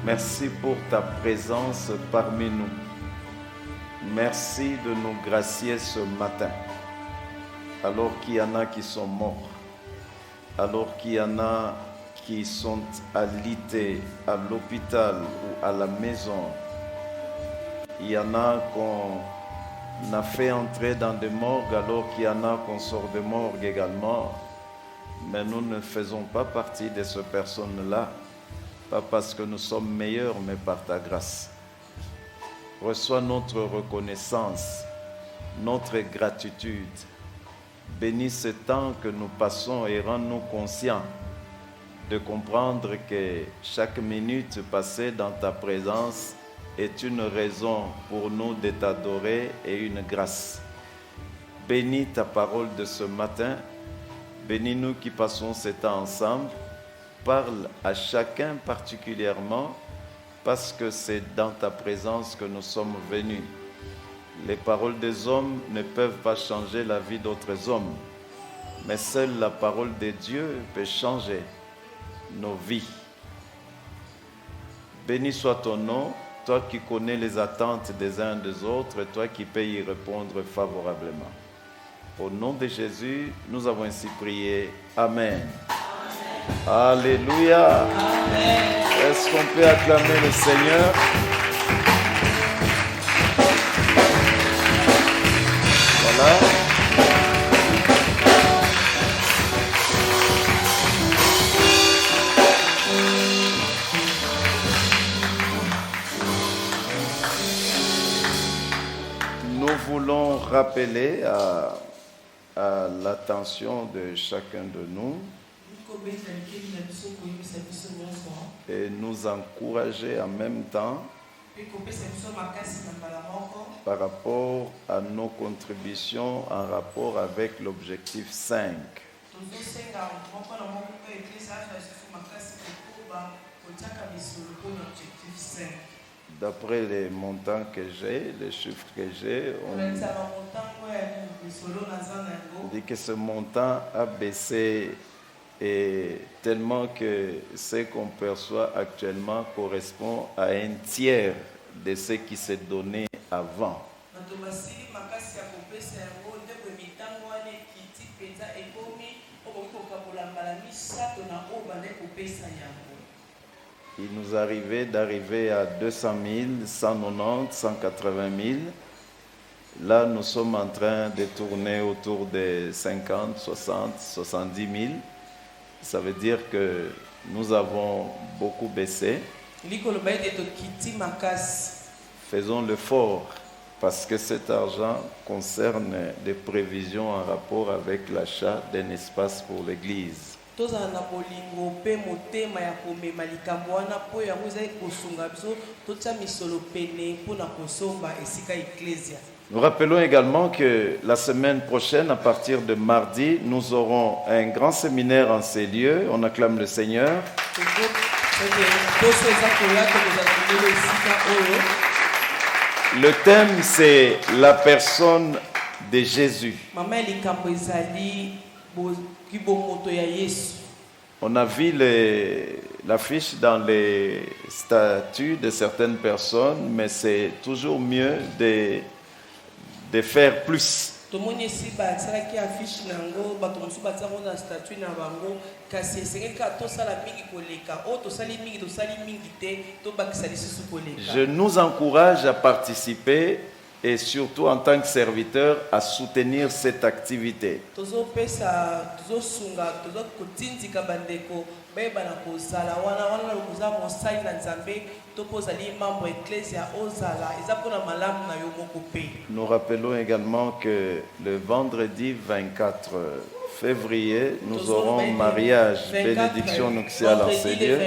Merci pour ta présence parmi nous. Merci de nous gracier ce matin, alors qu'il y en a qui sont morts, alors qu'il y en a qui sont alités à l'hôpital ou à la maison. Il y en a qu'on a fait entrer dans des morgues, alors qu'il y en a qu'on sort de morgues également. Mais nous ne faisons pas partie de ces personnes-là, pas parce que nous sommes meilleurs, mais par ta grâce. Reçois notre reconnaissance, notre gratitude. Bénis ce temps que nous passons et rends-nous conscients de comprendre que chaque minute passée dans ta présence est une raison pour nous de t'adorer et une grâce. Bénis ta parole de ce matin. Bénis-nous qui passons ce temps ensemble. Parle à chacun particulièrement parce que c'est dans ta présence que nous sommes venus. Les paroles des hommes ne peuvent pas changer la vie d'autres hommes, mais seule la parole de Dieu peut changer nos vies. Béni soit ton nom, toi qui connais les attentes des uns des autres, toi qui peux y répondre favorablement. Au nom de Jésus, nous avons ainsi prié. Amen. Alléluia. Amen. Est-ce qu'on peut acclamer le Seigneur? Voilà. Nous voulons rappeler à l'attention de chacun de nous et nous encourager en même temps par rapport à nos contributions en rapport avec l'objectif 5. D'après les montants que j'ai, les chiffres que j'ai, on dit que ce montant a baissé et tellement que ce qu'on perçoit actuellement correspond à un tiers de ce qui s'est donné avant. Il nous arrivait d'arriver à 200 000, 190, 180 000. Là, nous sommes en train de tourner autour de 50, 60, 70 000. Ça veut dire que nous avons beaucoup baissé. Faisons l'effort parce que cet argent concerne des prévisions en rapport avec l'achat d'un espace pour l'église. Nous rappelons également que la semaine prochaine, à partir de mardi, nous aurons un grand séminaire en ces lieux. On acclame le Seigneur. Le thème, c'est la personne de Jésus. On a vu l'affiche dans les statuts de certaines personnes, mais c'est toujours mieux de faire plus. Je nous encourage à participer et surtout en tant que serviteur à soutenir cette activité. Nous rappelons également que le vendredi 24 février, nous aurons mariage, bénédiction nuptiale en ces lieux.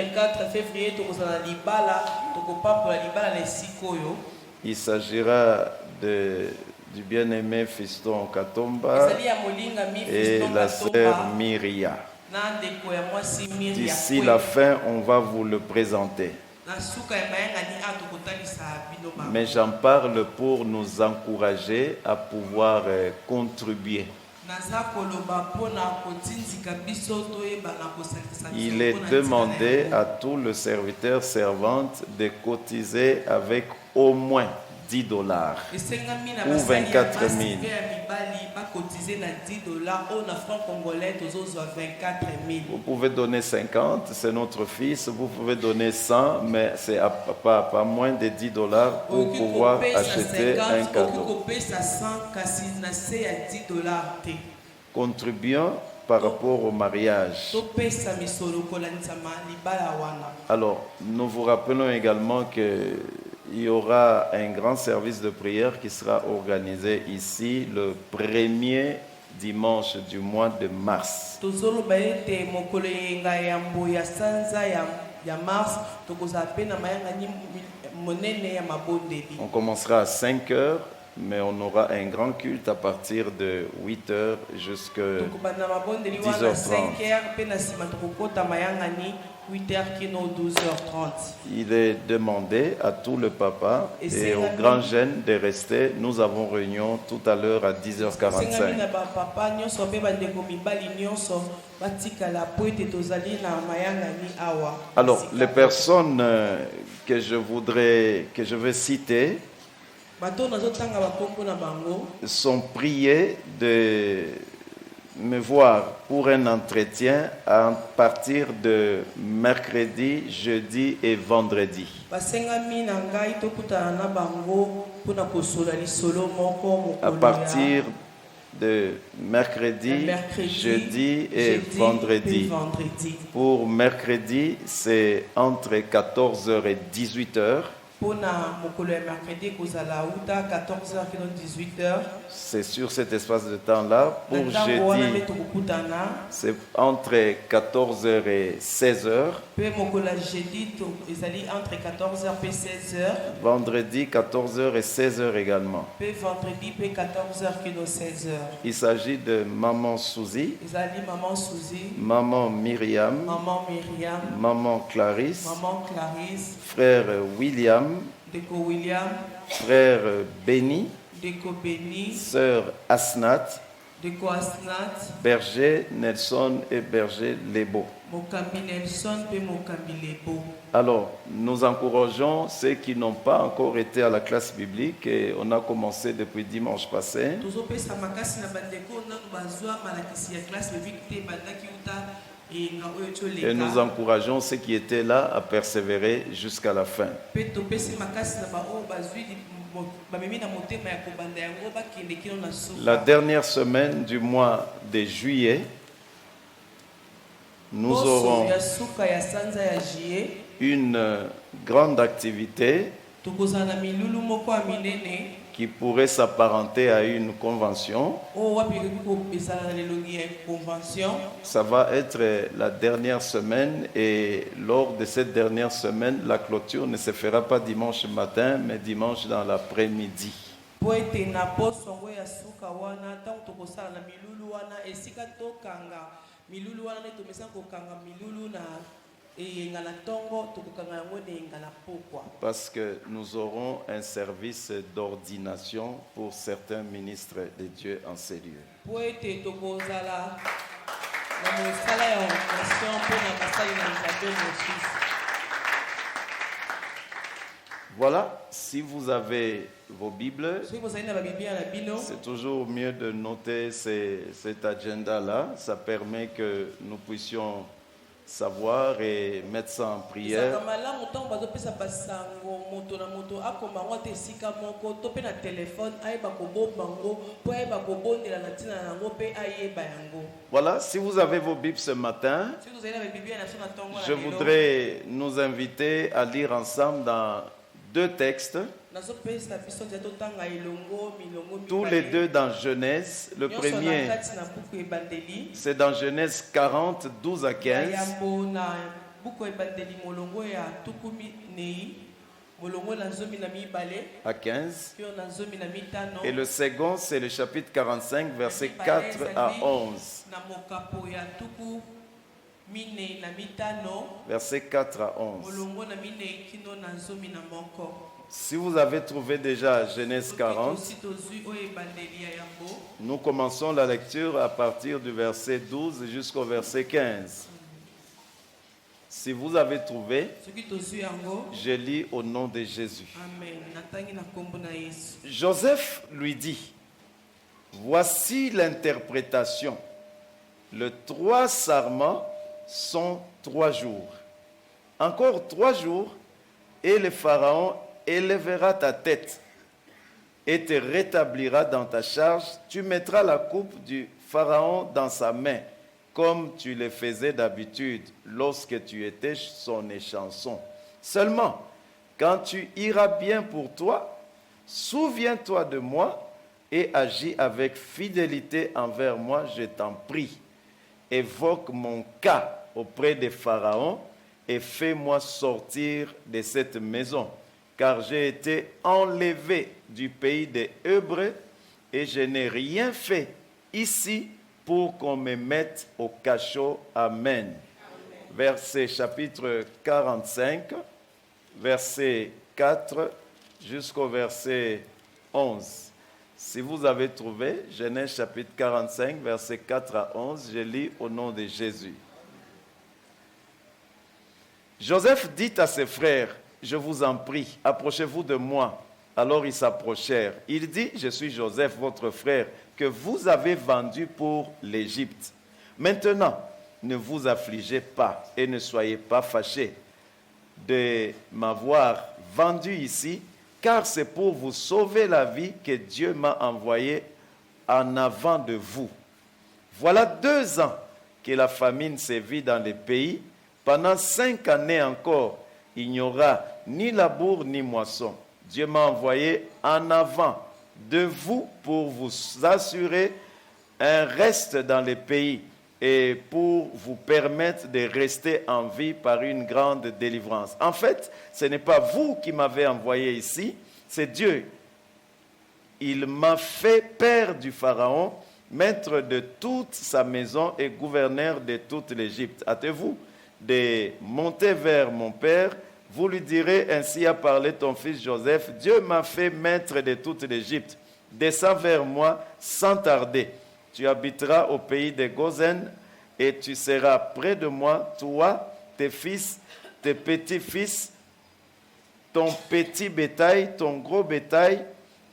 Il s'agira du bien-aimé fiston Katomba et la sœur Myria. D'ici la fin, on va vous le présenter. Mais j'en parle pour nous encourager à pouvoir contribuer. Il est demandé à tous les serviteurs servantes de cotiser avec au moins $10 ou 24 000. Vous pouvez donner 50, c'est notre fils. Vous pouvez donner 100, mais c'est pas moins de $10 pour pouvoir acheter un cadeau. Contribuons par rapport au mariage. Alors, nous vous rappelons également qu'il y aura un grand service de prière qui sera organisé ici le 1er dimanche du mois de mars. On commencera à 5 heures. Mais on aura un grand culte à partir de 8h jusqu'à 10h30. Il est demandé à tout le papa et aux grands jeunes de rester. Nous avons réunion tout à l'heure à 10h45. Alors, les personnes que je vais citer sont priés de me voir pour un entretien à partir de mercredi, jeudi et vendredi. À partir de mercredi, jeudi et vendredi. Pour mercredi, c'est entre 14h et 18h. C'est sur cet espace de temps-là. Pour jeudi, c'est entre 14h et 16h. Vendredi, 14h et 16h également. Il s'agit de Maman Suzy, Maman Myriam, Maman Clarisse, Frère William, Frère Béni, Sœur Asnat, Berger Nelson et Berger Lebo. Alors, nous encourageons ceux qui n'ont pas encore été à la classe biblique et on a commencé depuis dimanche passé. Et nous encourageons ceux qui étaient là à persévérer jusqu'à la fin. La dernière semaine du mois de juillet, nous aurons une grande activité qui pourrait s'apparenter à une convention. Ça va être la dernière semaine et lors de cette dernière semaine, la clôture ne se fera pas dimanche matin, mais dimanche dans l'après-midi. Parce que nous aurons un service d'ordination pour certains ministres de Dieu en ces lieux. Voilà, si vous avez vos Bibles, c'est toujours mieux de noter cet agenda-là. Ça permet que nous puissions savoir et mettre ça en prière. Voilà, si vous avez vos Bibles ce matin, je voudrais nous inviter à lire ensemble dans 2 textes, tous les 2 dans Genèse. Le premier, c'est dans Genèse 40, 12 à 15. À 15. Et le second, c'est le chapitre 45, versets 4 à 11. Versets 4 à 11. Si vous avez trouvé déjà Genèse 40, nous commençons la lecture à partir du verset 12 jusqu'au verset 15. Si vous avez trouvé, je lis au nom de Jésus. Joseph lui dit, voici l'interprétation. Les 3 sarments sont 3 jours. Encore 3 jours, et le Pharaon élèvera ta tête et te rétablira dans ta charge. Tu mettras la coupe du Pharaon dans sa main, comme tu le faisais d'habitude lorsque tu étais son échanson. Seulement, quand tu iras bien pour toi, souviens-toi de moi et agis avec fidélité envers moi, je t'en prie. Évoque mon cas auprès de Pharaon et fais-moi sortir de cette maison, car j'ai été enlevé du pays des Hébreux et je n'ai rien fait ici pour qu'on me mette au cachot. Amen. Verset chapitre 45, verset 4 jusqu'au verset 11. Si vous avez trouvé, Genèse chapitre 45, verset 4 à 11, je lis au nom de Jésus. Joseph dit à ses frères, je vous en prie, approchez-vous de moi. Alors ils s'approchèrent. Il dit, je suis Joseph, votre frère, que vous avez vendu pour l'Égypte. Maintenant, ne vous affligez pas et ne soyez pas fâchés de m'avoir vendu ici, car c'est pour vous sauver la vie que Dieu m'a envoyé en avant de vous. Voilà 2 ans que la famine sévit dans le pays. Pendant 5 années encore, il n'y aura ni labour ni moisson. Dieu m'a envoyé en avant de vous pour vous assurer un reste dans le pays et pour vous permettre de rester en vie par une grande délivrance. En fait, ce n'est pas vous qui m'avez envoyé ici, c'est Dieu. Il m'a fait père du Pharaon, maître de toute sa maison et gouverneur de toute l'Égypte. Hâtez-vous de monter vers mon père, vous lui direz, ainsi a parlé ton fils Joseph, Dieu m'a fait maître de toute l'Égypte. Descends vers moi sans tarder. Tu habiteras au pays de Gozen et tu seras près de moi, toi, tes fils, tes petits-fils, ton petit bétail, ton gros bétail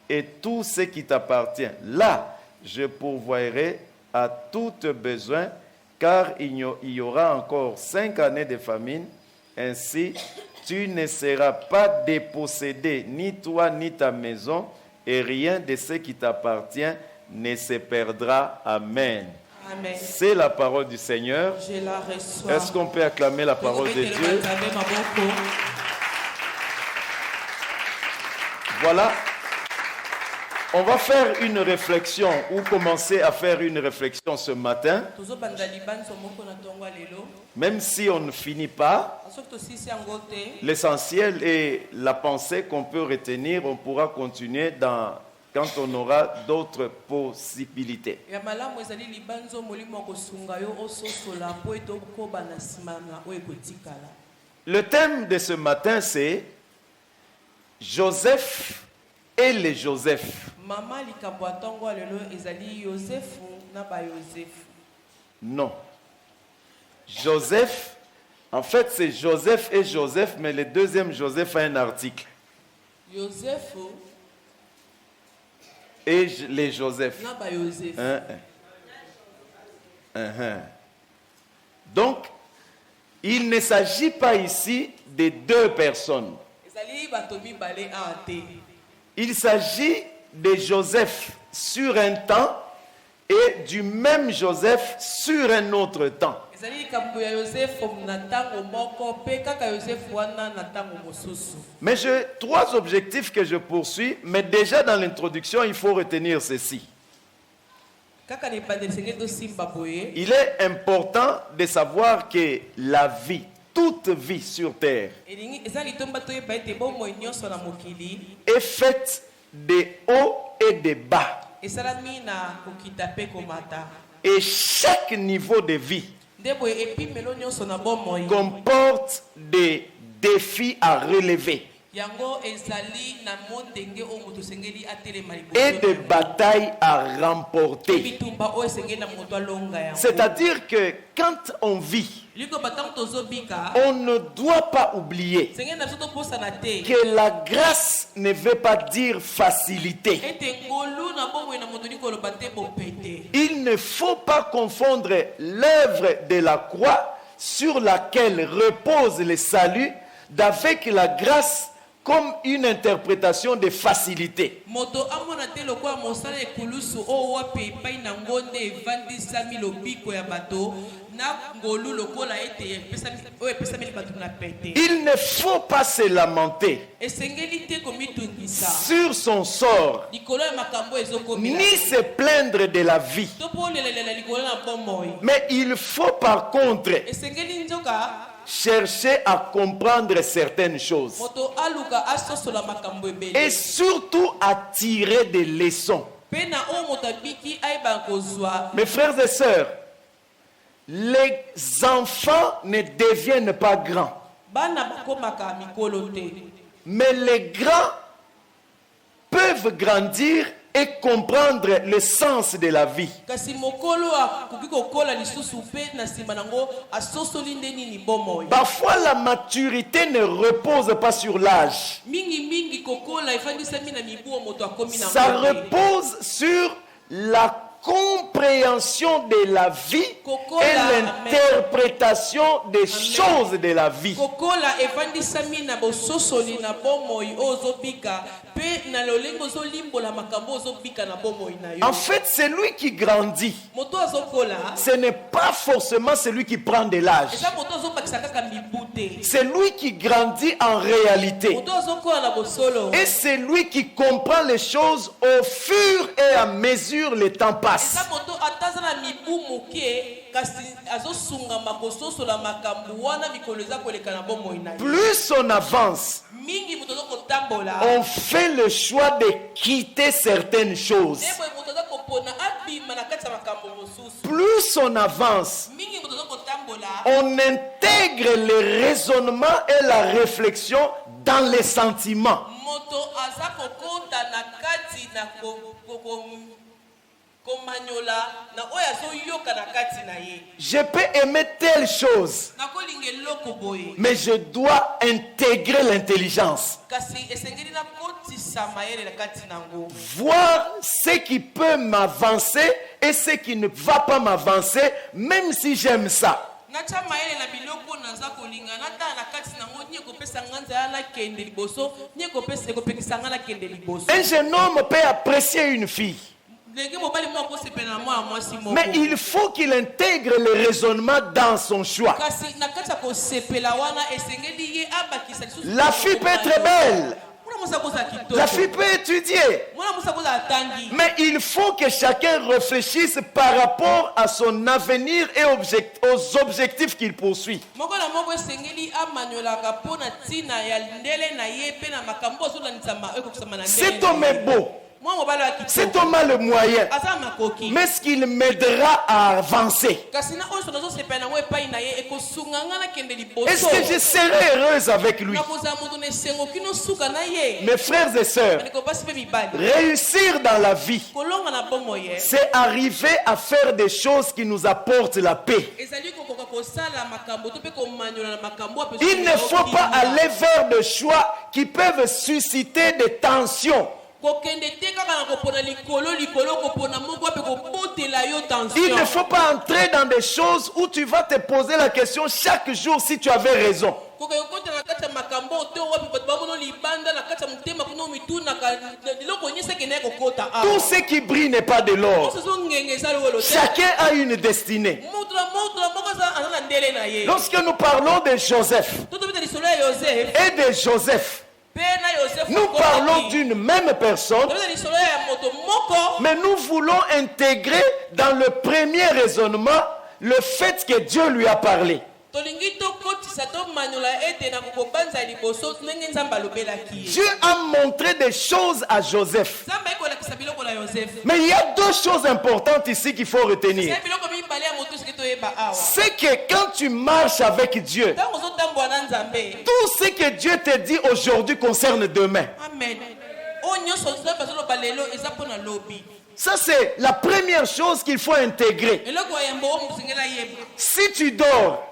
et tout ce qui t'appartient. Là, je pourvoirai à tout besoin, car il y aura encore 5 années de famine. Ainsi, tu ne seras pas dépossédé, ni toi ni ta maison, et rien de ce qui t'appartient ne se perdra. Amen. Amen. C'est la parole du Seigneur. Je la reçois. Est-ce qu'on peut acclamer la parole de Dieu? Voilà. On va faire une réflexion ou commencer à faire une réflexion ce matin. Même si on ne finit pas, l'essentiel est la pensée qu'on peut retenir. On pourra continuer quand on aura d'autres possibilités. Le thème de ce matin, c'est Joseph et les Joseph. Non. Joseph, en fait c'est Joseph et Joseph, mais le deuxième Joseph a un article. Joseph et les Joseph. Donc, il ne s'agit pas ici de 2 personnes. Il s'agit de Joseph sur un temps et du même Joseph sur un autre temps. Mais j'ai 3 objectifs que je poursuis, mais déjà dans l'introduction, il faut retenir ceci. Il est important de savoir que la vie, toute vie sur terre, est faite de hauts et de bas. Et chaque niveau de vie comporte des défis à relever. yango ezali na mondenge o moto sengeli atelema et des batailles à remporter. bitumba o sengeli na moto alonga yango. C'est-à-dire que quand on vit, liko batang tozobika on ne doit pas oublier sengeli na biso posana te que la grâce ne veut pas dire facilité. ete ngolu na bomoi na moto likoloba te bopete. Il ne faut pas confondre l'œuvre de la croix sur laquelle repose le salut d'avec la grâce comme une interprétation de facilité. Moto amona te lokwa mosala ekulusu o wapi epai na ngonde evandisami lobiko ya bato na ngolu lokola ete epesami bato na pete. Il ne faut pas se lamenter Esengeli te komitungisa sur son sort, likolo ya makambo ezokomila ni se plaindre de la vie. topolelela likolo na bomoi. Mais il faut par contre Esengeli nzoka chercher à comprendre certaines choses moto aluka asosola makambo et ebele surtout à tirer des leçons. pe na o moto abiki ayeba kozwa. Mes frères et sœurs, les enfants ne deviennent pas grands, Bana bakomaka mikolo te mais les grands peuvent grandir et comprendre le sens de la vie. kasi mokolo akoki kokola lisusu pe na nsima nango asosoli nde nini bomoi. Parfois, la maturité ne repose pas sur l'âge. mingi kokola efandisami na mibu o moto akomi na Ça ngombe. repose sur la compréhension de la vie et l'interprétation des choses de la vie. kokola efandisami na bososoli na bomoi oyo ozobika pe na lolenge ozolimbola makambo ozobika na bomoi na yo. En fait, celui qui grandit, moto azokola ce n'est pas forcément celui qui prend de l'âge. eza moto azobakisa kaka mibu te. C'est lui qui grandit en réalité. moto azokola na bosolo Et c'est lui qui comprend les choses au fur et à mesure le temps passe. eza moto ataza na mibu moke kasi azosungama kososola makambo wana mikolo eza koleka na bomoi na ye. Plus on avance, mingi moto azokotambola on fait le choix de quitter certaines choses. eboye moto azakopona abima na kati ya makambo mosusu. Plus on avance, mingi moto azokotambola on intègre le raisonnement et la réflexion dans les sentiments. moto aza kokota na kati na komanyola na oyo azoyoka na kati na ye. Je peux aimer telle chose, nakolinga eloko boye mais je dois intégrer l'intelligence. kasi esengeli nakotisa mayele na kati nango. Voir ce qui peut m'avancer et ce qui ne va pas m'avancer, même si j'aime ça. natya mayele na biloko naza kolinga natala na kati nango nie kopesa nga nzela nakende liboso nie ekopekisa nga nakende liboso. Un jeune homme peut apprécier une fille, ndenge mobali moko akosepela na mwana mwasi moko mais il faut qu'il intègre le raisonnement dans son choix. kasi na kati ya kosepela wana esengeli ye abakisa lisusu. La fille peut être belle, mwana mwasi akozala kitoko la fille peut étudier, mwana mwasi akozala atangi mais il faut que chacun réfléchisse par rapport à son avenir et aux objectifs qu'il poursuit. moko na moko esengeli amanyolaka mpo na ntina ya ndele na ye mpe na makambo azolandisama ekokisama na Cet homme est beau, mwana mobali wa cet kitoko homme a le moyen, aza makoki mais est-ce qu'il m'aidera à avancer? kasi na oyo so nazosepela nango epai na ye ekosunga nga nakende Est-ce liboso que je serai heureuse avec lui? nakozala moto na esengo kino suka na ye. Mes frères et sœurs, ndeko basi mpe mibali réussir dans la vie, kolonga na bomo ye c'est arriver à faire des choses qui nous apportent la paix. ezali kokoka kosala makambo to mpe komanyola na makambo ape Il ne faut pas aller vers des choix qui peuvent susciter des tensions. kokende te kaka na kopona likolo kopona moko ape kobotela yo Il ne tension. faut pas entrer dans des choses où tu vas te poser la question chaque jour si tu avais raison. kokoki kokota na kati ya makambo te wapi bato bamono libanda na kati ya motema kuna mitunaka liloko nyonso ekende ya kokota Tout ce qui brille n'est pas de l'or. oso ezongenge eza lowelo te Chacun a une destinée. moto na moko aza na ndele na ye. Lorsque nous parlons de Joseph totobeta lisolo ya yosefe et de Joseph, mpe na yosefe nous parlons d'une même personne, tobeta lisolo ya moto moko mais nous voulons intégrer dans le premier raisonnement le fait que Dieu lui a parlé. tolingi tokotisa tomanyola ete na kokobanza liboso ndenge nzambe alobelaki ye. Dieu a montré des choses à Joseph. nzambe ekolakisa biloko na yosefe. Mais il y a deux choses importantes ici qu'il faut retenir. biloko mibale ya moto soki toyeba awa C'est que quand tu marches avec Dieu, ntango Tout ce que Dieu te dit aujourd'hui concerne demain. Amen. Ça, c'est la première chose qu'il faut intégrer. Si tu dors,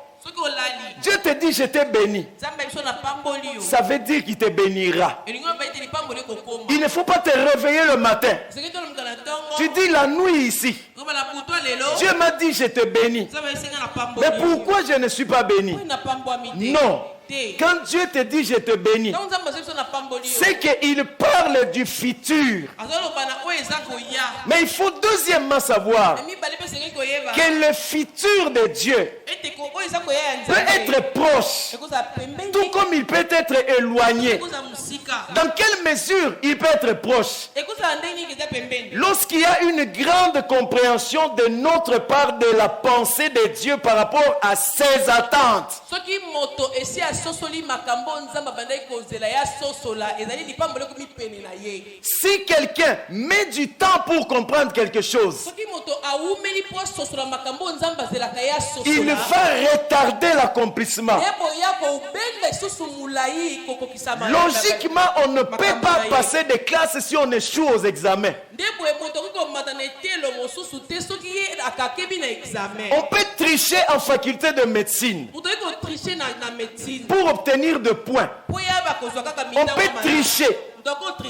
Dieu te dit je t'ai béni. Ça veut dire qu'il te bénira. Il ne faut pas te réveiller le matin. Tu dis la nuit ici, Dieu m'a dit je te bénis. Mais pourquoi je ne suis pas béni? Non. Quand Dieu te dit je te bénis, c'est qu'il parle du futur. Mais il faut deuxièmement savoir que le futur de Dieu peut être proche, tout comme il peut être éloigné. Dans quelle mesure il peut être proche? Lorsqu'il y a une grande compréhension de notre part de la pensée de Dieu par rapport à ses attentes. Si quelqu'un met du temps pour comprendre quelque chose, il va retarder l'accomplissement. Logiquement, on ne peut pas passer des classes si on échoue aux examens. On peut tricher en faculté de médecine pour obtenir des points. On peut tricher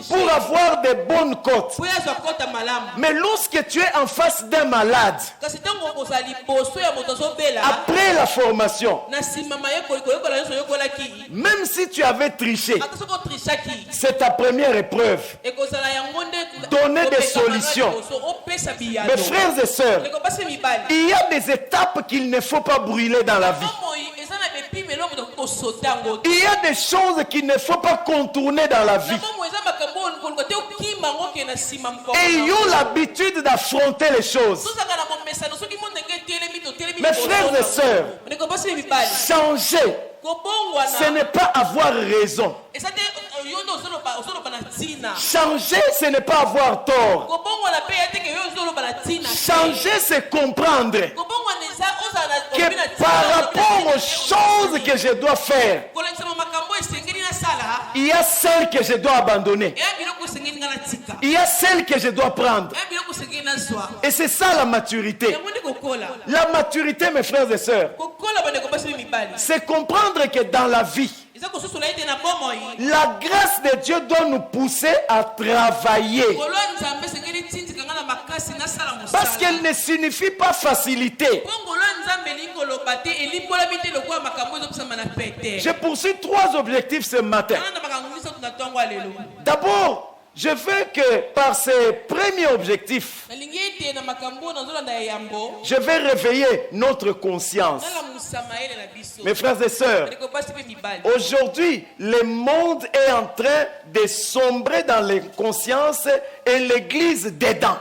pour avoir de bonnes cotes. Mais lorsque tu es en face d'un malade, après la formation, même si tu avais triché, c'est ta première épreuve. Donner des solutions. Mes frères et sœurs, il y a des étapes qu'il ne faut pas brûler dans la vie. Il y a des choses qu'il ne faut pas contourner dans la vie. Ayons l'habitude d'affronter les choses. Mes frères et sœurs, changer, ce n'est pas avoir raison. Changer, ce n'est pas avoir tort. Changer, c'est comprendre que par rapport aux choses que je dois faire, il y a celles que je dois abandonner. Il y a celles que je dois prendre. Et c'est ça la maturité. La maturité, mes frères et sœurs, c'est comprendre que dans la vie, la grâce de Dieu doit nous pousser à travailler. Parce qu'elle ne signifie pas facilité. Je poursuis 3 objectifs ce matin. D'abord, je veux que par ces premiers objectifs, je vais réveiller notre conscience. Mes frères et sœurs, aujourd'hui, le monde est en train de sombrer dans les consciences et l'église dedans.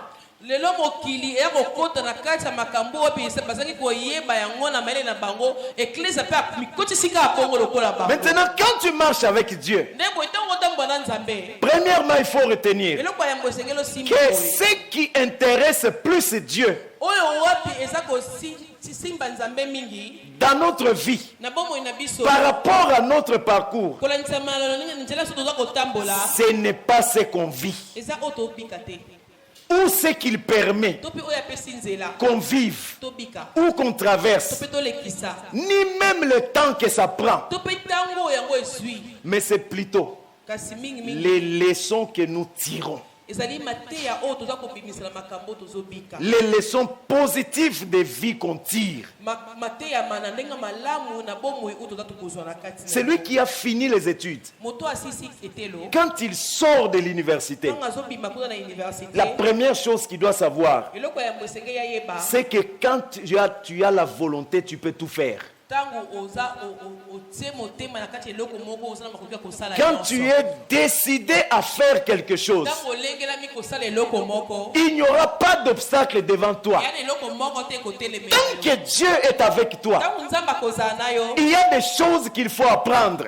Maintenant, quand tu marches avec Dieu, premièrement, il faut retenir que ce qui intéresse plus Dieu dans notre vie, par rapport à notre parcours, ce n'est pas ce qu'on vit ou ce qu'il permet qu'on vive ou qu'on traverse, ni même le temps que ça prend, mais c'est plutôt les leçons que nous tirons. Les leçons positives de vie qu'on tire. Celui qui a fini les études, quand il sort de l'université, la première chose qu'il doit savoir, c'est que quand tu as la volonté, tu peux tout faire. Quand tu es décidé à faire quelque chose, il n'y aura pas d'obstacle devant toi. Tant que Dieu est avec toi, il y a des choses qu'il faut apprendre.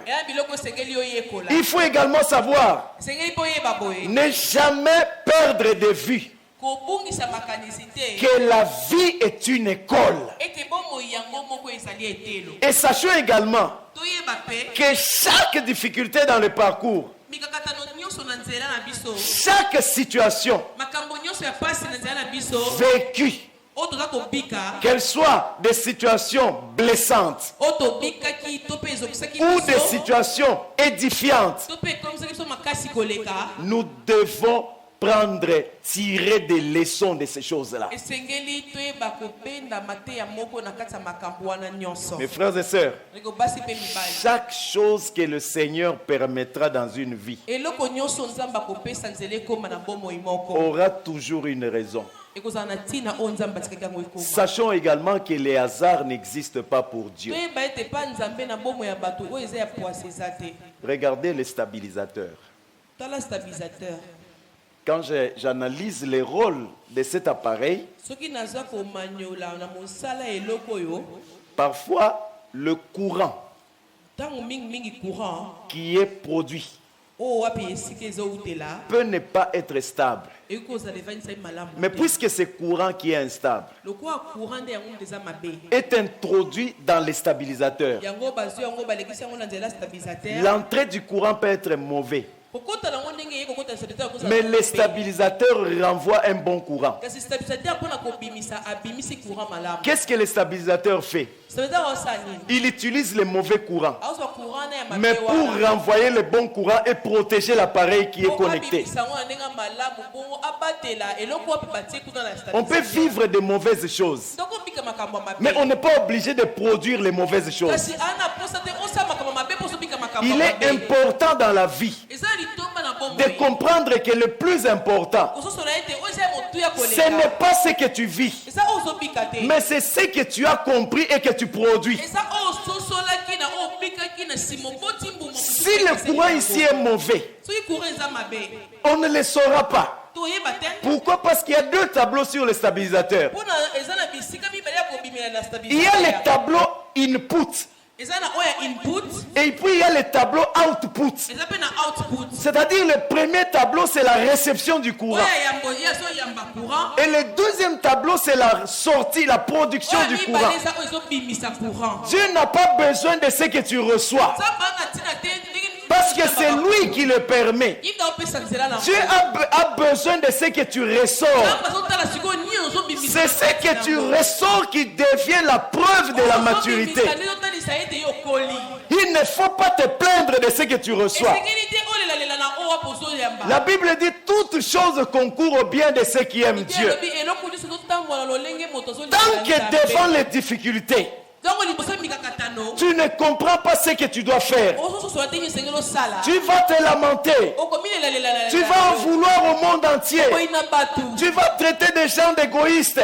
Il faut également savoir ne jamais perdre de vue que la vie est une école. Et sachons également que chaque difficulté dans le parcours, chaque situation vécue, qu'elles soient des situations blessantes ou des situations édifiantes, nous devons tirer des leçons de ces choses-là. Mes frères et sœurs, chaque chose que le Seigneur permettra dans une vie aura toujours une raison. Sachons également que les hasards n'existent pas pour Dieu. Regardez les stabilisateurs. Quand j'analyse les rôles de cet appareil, parfois le courant qui est produit peut ne pas être stable. Mais puisque ce courant qui est instable est introduit dans les stabilisateurs, l'entrée du courant peut être mauvaise. Mais les stabilisateurs renvoient un bon courant. Qu'est-ce que les stabilisateurs fait? Il utilise le mauvais courant, mais pour renvoyer le bon courant et protéger l'appareil qui est connecté. On peut vivre de mauvaises choses, mais on n'est pas obligé de produire les mauvaises choses. Il est important dans la vie de comprendre que le plus important, ce n'est pas ce que tu vis, mais c'est ce que tu as compris et que tu produis. Si le courant ici est mauvais, on ne le saura pas. Pourquoi? Parce qu'il y a deux tableaux sur le stabilisateur. Il y a le tableau input. Et puis il y a le tableau output. C'est-à-dire le premier tableau c'est la réception du courant. Et le deuxième tableau c'est la sortie, la production du courant. Dieu n'a pas besoin de ce que tu reçois, parce que c'est lui qui le permet. Dieu a besoin de ce que tu ressors. C'est ce que tu ressors qui devient la preuve de la maturité. Il ne faut pas te plaindre de ce que tu reçois. La Bible dit toutes choses concourent au bien de ceux qui aiment Dieu. Tant que devant les difficultés, tu ne comprends pas ce que tu dois faire, tu vas te lamenter, tu vas en vouloir au monde entier, tu vas traiter des gens d'égoïstes,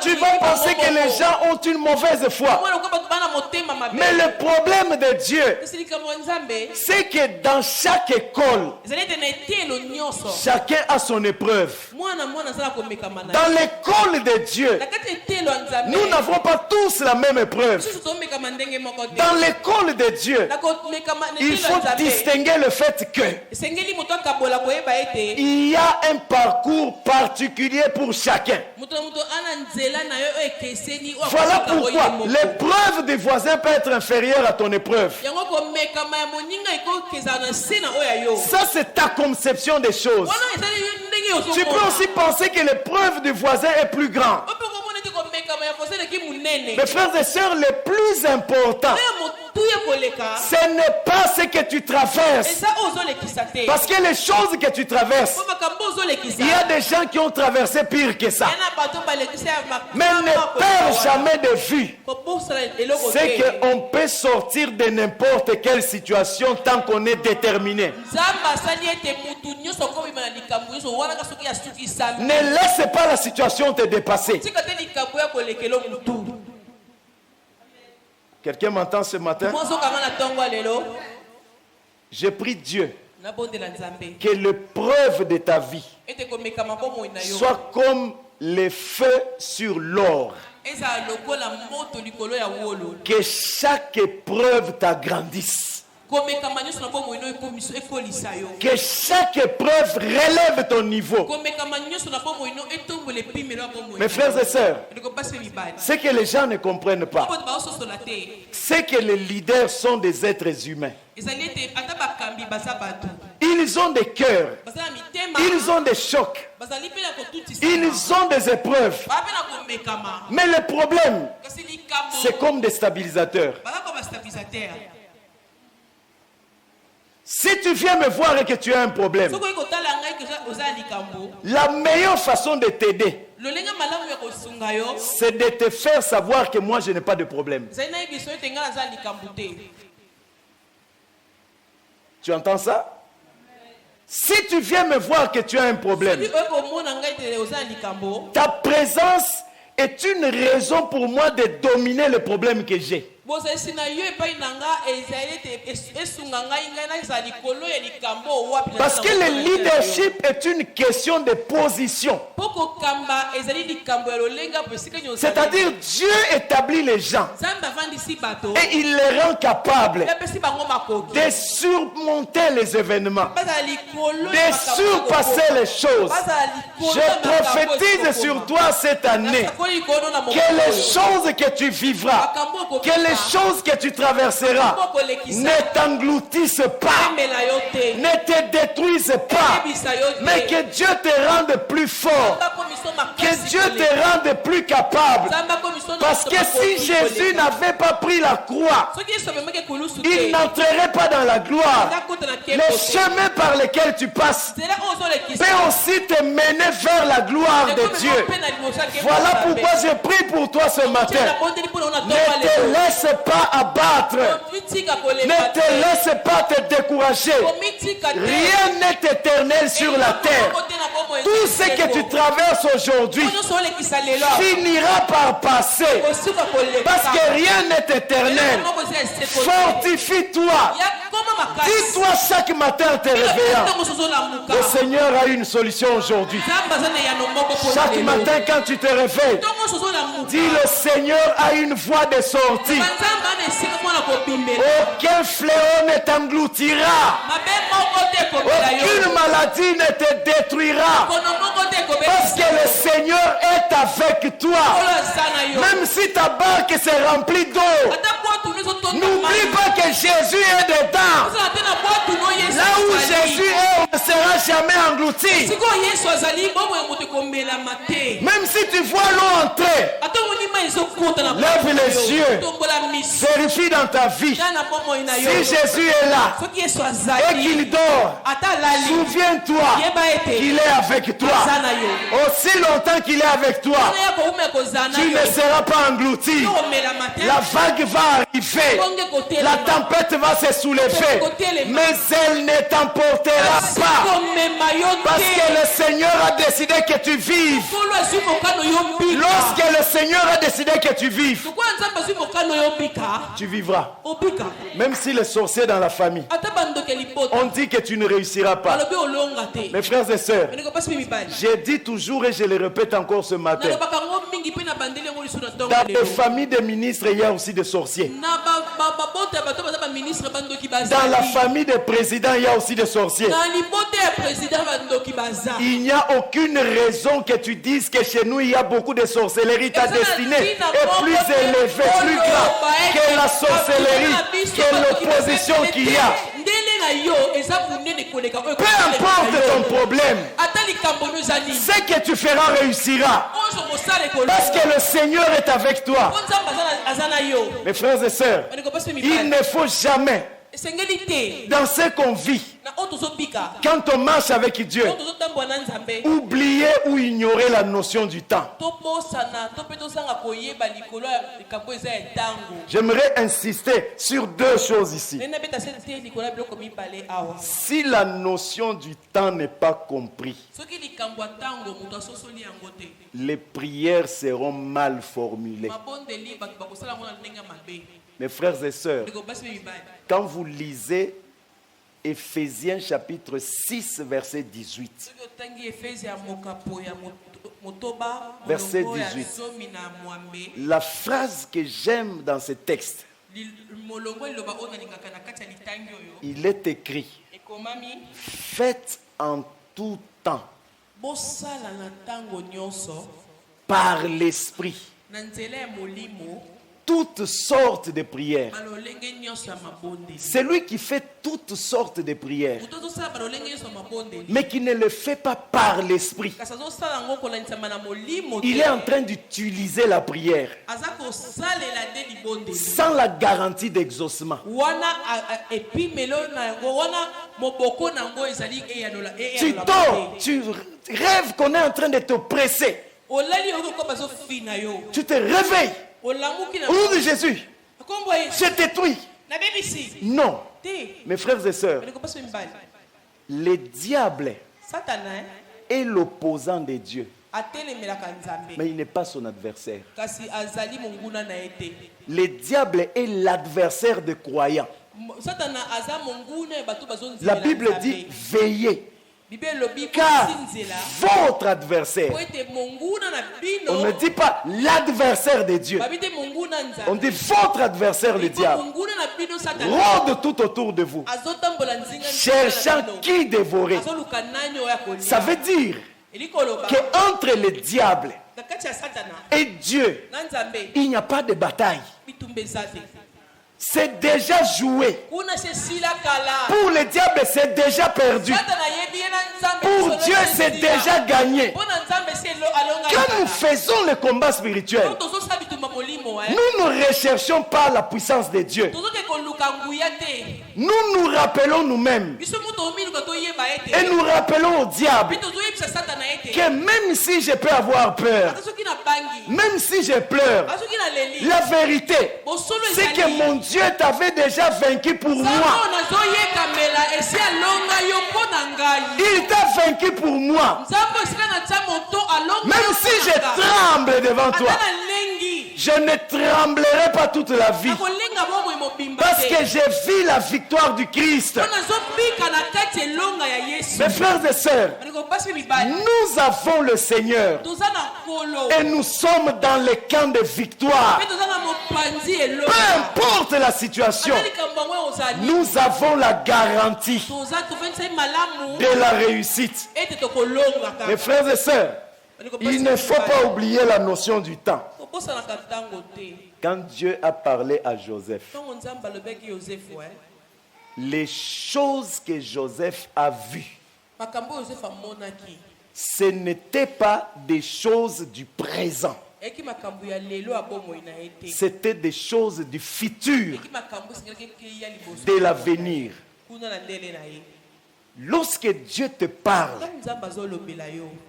tu vas penser que les gens ont une mauvaise foi. Mais le problème de Dieu, c'est que dans chaque école, chacun a son épreuve. Dans l'école de Dieu, nous n'avons pas tous la même épreuve. Dans l'école de Dieu, il faut distinguer le fait que il y a un parcours particulier pour chacun. Voilà pourquoi l'épreuve des voisins peut être inférieure à ton épreuve. Ça, c'est ta conception des choses. Tu peux aussi penser que l'épreuve des voisins est plus grande. Mes frères et sœurs, le plus important, ce n'est pas ce que tu traverses. Parce que les choses que tu traverses, il y a des gens qui ont traversé pire que ça. Mais ne perds jamais de vue, c'est qu'on peut sortir de n'importe quelle situation tant qu'on est déterminé. Ne laisse pas la situation te dépasser. Quelqu'un m'entend ce matin? Je prie Dieu que l'épreuve de ta vie soit comme les feux sur l'or. Que chaque épreuve t'agrandisse. Que chaque épreuve relève ton niveau. Mes frères et sœurs, ce que les gens ne comprennent pas, c'est que les leaders sont des êtres humains. Ils ont des cœurs, ils ont des chocs, ils ont des épreuves. Mais le problème, c'est comme des stabilisateurs. Si tu viens me voir et que tu as un problème, la meilleure façon de t'aider, c'est de te faire savoir que moi je n'ai pas de problème. Tu entends ça? Si tu viens me voir que tu as un problème, ta présence est une raison pour moi de dominer le problème que j'ai. Parce que le leadership est une question de position. C'est-à-dire Dieu établit les gens et il les rend capables de surmonter les événements, de surpasser les choses. Je prophétise sur toi cette année que les choses que tu vivras, que les choses que tu traverseras ne t'engloutissent pas, ne te détruisent pas, mais que Dieu te rende plus fort, que Dieu te rende plus capable. Parce que si Jésus n'avait pas pris la croix, il n'entrerait pas dans la gloire. Le chemin par lequel tu passes peut aussi te mener vers la gloire de Dieu. Voilà pourquoi je prie pour toi ce matin. Ne te laisse pas abattre. Ne te laisse pas te décourager. Rien n'est éternel sur la terre. Tout ce que tu traverses aujourd'hui finira par passer. Parce que rien n'est éternel. Fortifie-toi. Dis-toi chaque matin en te réveillant, le Seigneur a une solution aujourd'hui. Chaque matin quand tu te réveilles, dis le Seigneur a une voie de sortie. Aucun fléau ne t'engloutira. Aucune maladie ne te détruira. Parce que le Seigneur est avec toi. Même si ta barque s'est remplie d'eau, n'oublie pas que Jésus est dedans. Là où Jésus est, on ne sera jamais englouti. Même si tu vois l'eau entrer, lève les yeux, vérifie dans ta vie. Si Jésus est là et qu'il dort, souviens-toi qu'il est avec toi. Aussi longtemps qu'il est avec toi, tu ne seras pas englouti. La vague va arriver, la tempête va se soulever, mais elle ne t'emportera pas. Parce que le Seigneur a décidé que tu vives. Lorsque le Seigneur a décidé que tu vives, tu vivras. Même si les sorciers dans la famille on dit que tu ne réussiras pas. Mes frères et sœurs, j'ai dit toujours et je le répète encore ce matin, dans les familles des ministres il y a aussi des sorciers. Dans la famille des présidents il y a aussi des sorciers. Il n'y a aucune raison que tu dises que chez nous il y a beaucoup de sorcellerie. Ta destinée est plus élevée, plus grave que la sorcellerie, que l'opposition qu'il y a. Peu importe ton problème, ce que tu feras réussira. Parce que le Seigneur est avec toi. Mes frères et sœurs, il ne faut jamais, dans ce qu'on vit, quand on marche avec Dieu, oublier ou ignorer la notion du temps. J'aimerais insister sur deux choses ici. Si la notion du temps n'est pas comprise, les prières seront mal formulées. Mes frères et sœurs, quand vous lisez Éphésiens chapitre 6 verset 18, verset 18, la phrase que j'aime dans ce texte, Il est écrit, faites en tout temps par l'esprit toutes sortes de prières. C'est lui qui fait toutes sortes de prières, mais qui ne le fait pas par l'esprit. Il est en train d'utiliser la prière sans la garantie d'exaucement. Tu dors, tu rêves qu'on est en train de te presser. Tu te réveilles. Au nom de Jésus, je détruis. Non. Mes frères et sœurs, le diable est l'opposant de Dieu, mais il n'est pas son adversaire. Le diable est l'adversaire des croyants. La Bible dit veillez, car votre adversaire, on ne dit pas l'adversaire de Dieu, on dit votre adversaire, le diable, rôde tout autour de vous, cherchant qui dévorer. Ça veut dire qu'entre le diable et Dieu, il n'y a pas de bataille. C'est déjà joué. Pour le diable, c'est déjà perdu. Pour Dieu, c'est déjà gagné. Quand nous faisons le combat spirituel, nous ne recherchons pas la puissance de Dieu. Nous nous rappelons nous-mêmes. Et nous rappelons au diable que même si je peux avoir peur, même si je pleure, la vérité, c'est que mon Dieu t'avait déjà vaincu pour moi. Il t'a vaincu pour moi. Même si je tremble devant toi, je ne tremblerai pas toute la vie. Parce que j'ai vu la victoire du Christ. Mes frères et sœurs, nous avons le Seigneur. Et nous sommes dans le camp de victoire. Peu importe la situation, nous avons la garantie de la réussite. Mes frères et sœurs, il ne faut pas oublier la notion du temps. Quand Dieu a parlé à Joseph, les choses que Joseph a vues, ce n'étaient pas des choses du présent. C'était des choses du futur, de l'avenir. Lorsque Dieu te parle,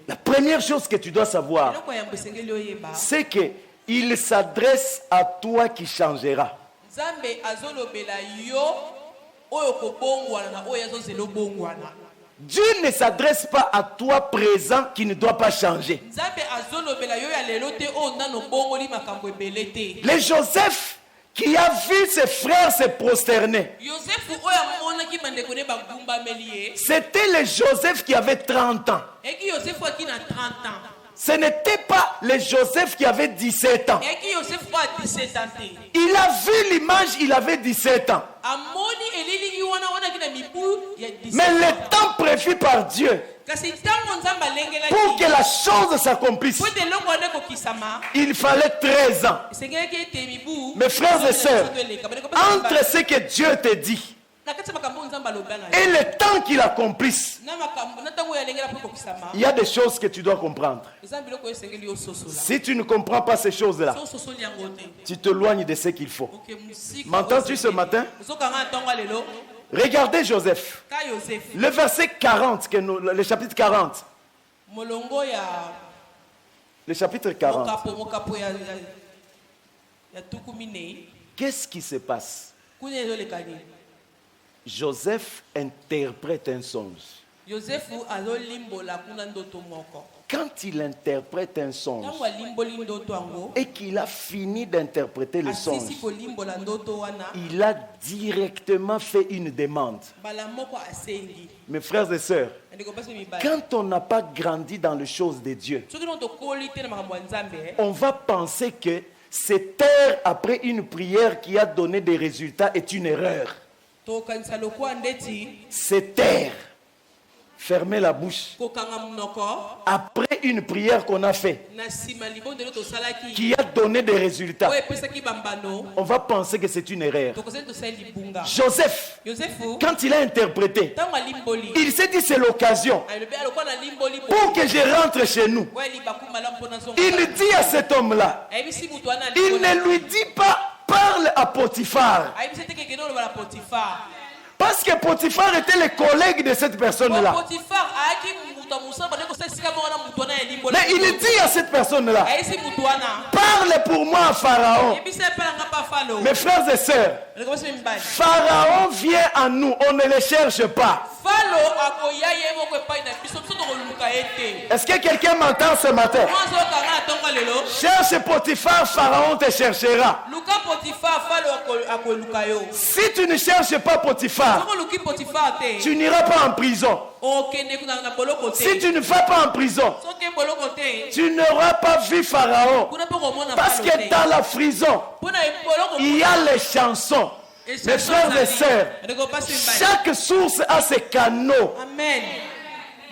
la première chose que tu dois savoir, c'est qu'il s'adresse à toi qui changera. Dieu ne s'adresse pas à toi présent qui ne doit pas changer. Le Joseph qui a vu ses frères se prosterner, c'était le Joseph qui avait 30 ans. Ce n'était pas le Joseph qui avait 17 ans. Il a vu l'image, il avait 17 ans. Mais le temps prévu par Dieu pour que la chose s'accomplisse, il fallait 13 ans. Mes frères et sœurs, entre ce que Dieu te dit et le temps qu'il accomplisse, il y a des choses que tu dois comprendre. Si tu ne comprends pas ces choses-là, tu t'éloignes de ce qu'il faut. M'entends-tu ce matin? Regardez Joseph. Le verset 40, le chapitre 40. Le chapitre 40. Qu'est-ce qui se passe? Joseph interprète un songe. Quand il interprète un songe et qu'il a fini d'interpréter le songe, il a directement fait une demande. Mes frères et sœurs, quand on n'a pas grandi dans les choses de Dieu, on va penser que Se taire après une prière qui a donné des résultats est une erreur. tokanisa lokwa ndeti Se taire. Fermer la bouche. kokanga munoko Après une prière qu'on a fait, na sima libondelo tosalaki qui a donné des résultats, oyo epesaki bambano on va penser que c'est une erreur. tokosali tosali libunga Joseph, yosefu quand il a interprété, ntango alimboli il s'est dit c'est l'occasion alobi alokwa na limboli pour que je rentre chez nous. oyo libaku malamu mpona zonga Il dit à cet homme-là, ayebisi mutu wana il ne lui dit pas parle à Potiphar. ayebisi te kekende oloba na potifar Parce que Potiphar était le collègue de cette personne-là. potifar ayaki mutu ya mosala bande kosala esika moko na mutu wana ya limboli Mais il dit à cette personne-là, ayebisi mutu wana parle pour moi à Pharaon. ayebisi epelanga pa falo Mes frères et sœurs, elekobasi mibali Pharaon vient à nous, on ne le cherche pas. falo akoya ye moko epai na biso biso tokoluka ye te Est-ce que quelqu'un m'entend ce matin? mwa azokanga na ntongo lelo Cherche Potiphar, Pharaon te cherchera. luka potifar falo akoluka yo Si tu ne cherches pas Potiphar, soko oluki potifar te tu n'iras pas en prison. okende na boloko Si te tu ne vas pas en prison, soki boloko te tu n'auras pas vu Pharaon. kuna mpe komona Parce falo que te dans la prison, mpona boloko il y a les chansons. Mes frères et sœurs, chaque source a ses canaux. amen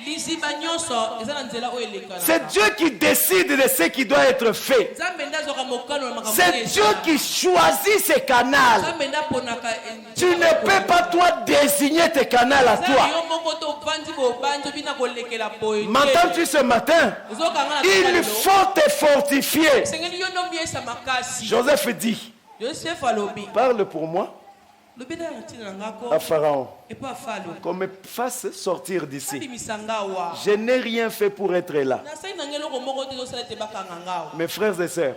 liziba nyonso eza na nzela oyo elekana C'est Dieu qui décide de ce qui doit être fait. nzambe nde azwaka mokano na makambo C'est Dieu qui choisit ses canaux. nzambe nde aponaka Tu ne peux pas toi désigner tes canaux à toi. yo moko tovandi bobanzi obina kolekela boye M'entends-tu ce matin? ozokanga na Il faut te fortifier. esengeli yo ndo miesa makasi Joseph dit, yosefu alobi parle pour moi lobi na ntina na ngako à Pharaon, epa falo qu'on me fasse sortir d'ici. abimisa ngawa Je n'ai rien fait pour être là. nasali na ngai eloko moko te ezosala ete bakanga ngawa Mes frères et sœurs,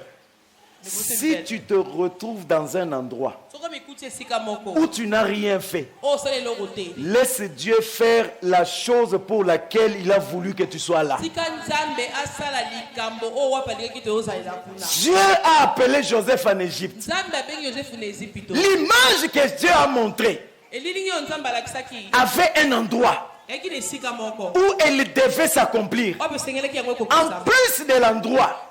si tu te retrouves dans un endroit soko mikuti esika moko où tu n'as rien fait, oyo osala eloko te laisse Dieu faire la chose pour laquelle il a voulu que tu sois là. tika nzambe asala likambo oyo wapi alingaki te ozalela kuna Dieu a appelé Joseph en Égypte. nzambe abengi yosefu na ezipito L'image que Dieu a montrée elilingi oyo nzambe alakisaki avait un endroit eyaki na esika moko où elle devait s'accomplir. oyo esengelaki yango En ekokisama plus de l'endroit,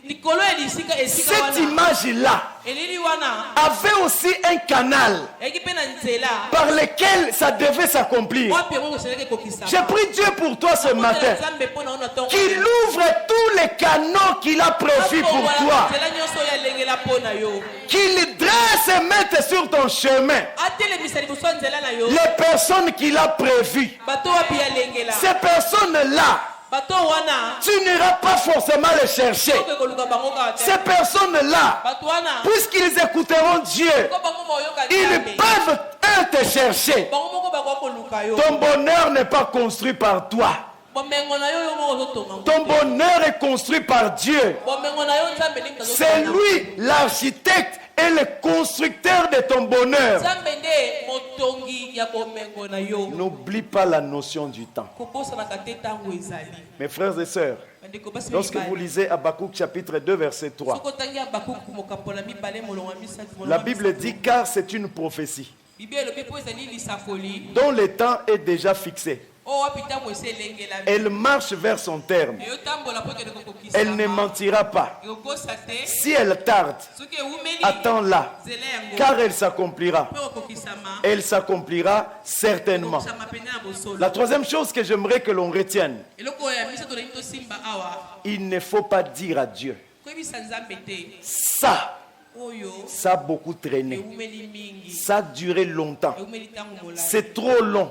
likolo ya lisika esika cette wana image-là elili wana avait aussi un canal eyaki mpe na nzela par lequel ça devait s'accomplir. wapi yango esengelaki ekokisama J'ai pris Dieu pour toi ce matin, nzambe mpo na yo na ntongo qu'il ouvre tous les canaux qu'il a prévus pour toi, nzela nyonso oyo alengela mpo na yo qu'il dresse et mette sur ton chemin atelemisa liboso ya nzela na yo les personnes qu'il a prévues. bato wapi alengela Ces personnes-là, bato wana tu n'iras pas forcément les chercher. soki ekoluka bango kaka te Ces personnes-là, bato wana puisqu'ils écouteront Dieu, ko bango baoyoka ils nzambe peuvent eux te chercher. bango moko bakoka koluka yo Ton bonheur n'est pas construit par toi. bomengo na yo yo moko ozotonga ngo Ton bonheur est construit par Dieu. bomengo na yo nzambe ndenge C'est lui l'architecte et le constructeur de ton bonheur. nzambe nde motongi ya bomengo na yo N'oublie pas la notion du temps. kobosanaka te ntango ezali Mes frères et sœurs, bandeko basi lorsque vous mibali lisez Habakkuk chapitre 2 verset 3, soki otangi abakuku mokambo na mibale molongo ya misatu la Bible dit car c'est une prophétie bible elobi mpo ezali lisakoli dont le temps est déjà fixé. oyo wapi ntango esi elengelami Elle marche vers son terme. eyotambola mpo ekende Elle ne kokokisama mentira pas. ekokosa te Si elle tarde, soki ewumeli attends-la, nzela yango car elle s'accomplira. mpo ekokokisama Elle s'accomplira certainement. ekokisama pene na bosolo La troisième chose que j'aimerais que l'on retienne, eloko oyo ya misato nayi tosimba awa il ne faut pas dire à Dieu, koyebisa nzambe te ça, oyo ça a beaucoup traîné, ewumeli mingi ça a duré longtemps, ewumeli ntango molai c'est trop long,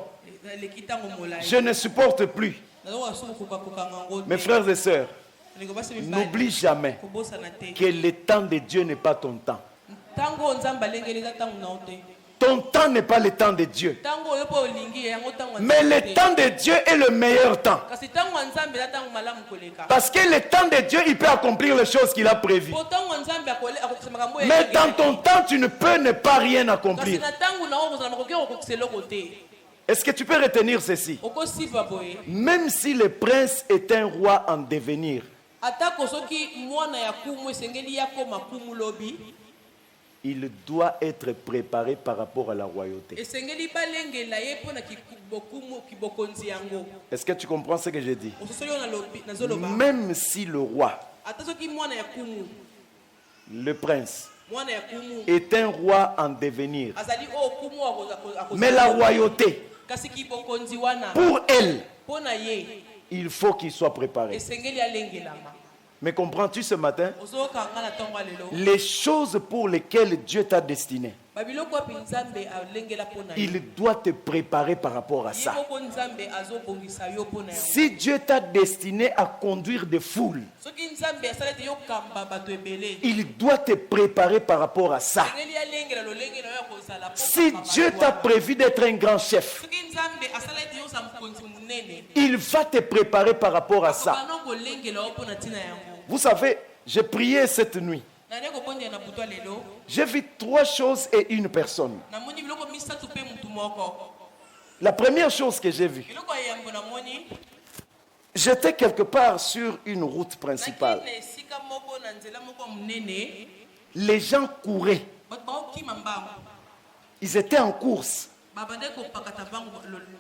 eleki ntango molai je ne supporte plus. nazokoka so kokokokanga yango Mes te frères et sœurs, ndeko basi mibali n'oublie jamais kobosana te que le temps de Dieu n'est pas ton temps. ntango oyo nzambe alengeli eza ntango na yo te Ton temps n'est pas le temps de Dieu. ntango oyo mpo olingi yango ntango ya Mais nzambe le te. temps de Dieu est le meilleur temps. kasi ntango ya nzambe eza ntango malamu koleka Parce que le temps de Dieu, il peut accomplir les choses qu'il a prévues. po ntango ya nzambe akokisa makambo oyo Mais dans elengelaki. ton temps, tu ne peux ne pas rien kasi accomplir. na ntango na oyo kozala makoki okokisa eloko te Est-ce que tu peux retenir ceci? okosipa boye Même si le prince est un roi en devenir, atako soki mwana ya kumu esengeli ya koma kumu lobi il doit être préparé par rapport à la royauté. esengeli balengela ye mpo na kibokonzi yango Est-ce que tu comprends ce que je dis? ososoli oyo nazoloba Même si le roi ata soki mwana ya kumu le prince, mwana ya kumu est un roi en devenir. azali o kumu akozala. Mais la royauté, kasi kibokonzi wana pour elle, pona ye il faut qu'il soit préparé. esengeli alengelama. Mais comprends-tu ce matin? ozokanga na ntongo ya lelo Les choses pour lesquelles Dieu t'a destiné, babiloko api nzambe alengela pona ye il doit te préparer par rapport à ça. yeboko nzambe azobongisa yo pona yango. Si Dieu t'a destiné à conduire des foules, soki nzambe asala ete yokamba bato ebele il doit te préparer par rapport à ça. esengeli alengela lolenge na yo ya kozala po Si kamba Dieu bato t'a wana. prévu d'être un grand chef, soki nzambe asala ete yoza mokonzi monene il va te préparer par rapport à ça. bana kolengela yo mpona ntina yango. Vous savez, j'ai prié cette nuit. nani akobondela na butu ya lelo J'ai vu 3 choses et une personne. namoni biloko misatu mpe mutu moko. La première chose que j'ai vue, biloko ya yango namoni j'étais quelque part sur une route principale. nakei na esika moko na nzela moko monene Les gens couraient. bato baokima mbango Ils étaient en course. babandaki kopakata mbango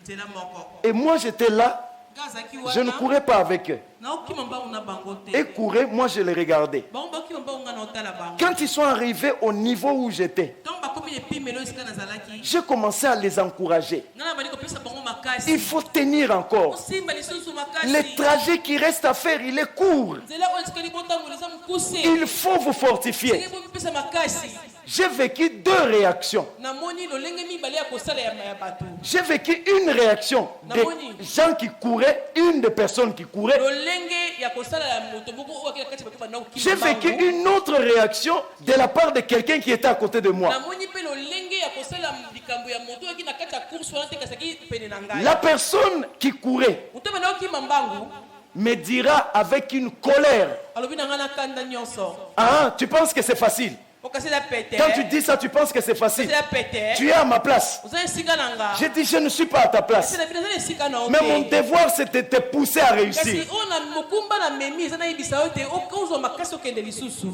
nzela moko Et moi, j'étais là. nga azalaki Je ne wana courais pas avec eux. naokima mbango na bango te Ils couraient, moi, je les regardais. bango bakima mbango nga na otala bango Quand ils sont arrivés au niveau où j'étais, ntango bakomi epimelo esika nazalaki j'ai commencé à les encourager. nga na bandi kopesa bango Il makasi faut tenir encore. osimba lisusu makasi Le trajet qui reste à faire, il est court. nzela oyo esikali botambola eza mokuse Il faut vous fortifier. eke bomipesa makasi J'ai vécu 2 réactions. namoni lolenge mibale ya kosala ya bato J'ai vécu une réaction des gens qui couraient, une des personnes qui couraient. lolenge ya kosala ya moto moko oyo akela kati bato banda J'ai kokima vécu mbango une autre réaction de la part de quelqu'un qui était à côté de moi. namoni mpe lolenge ya kosala likambo ya moto oyoki na kati ya course wana te kasi aki pene na ngai La personne qui courait moto banda okima mbangu me dira avec une colère, alobi na ngai na kanda nyonso ah, tu penses que c'est facile? okasi eza pete Quand tu dis ça, tu penses que c'est facile. eza pete Tu es à ma place. oza esika na nga J'ai dit, je ne suis pas à ta place. eza na esika na Mais mon ote devoir, c'était de te pousser à kasi réussir. oyo na mokumba na memi eza nayebisa yo te ozwa makasi okende lisusu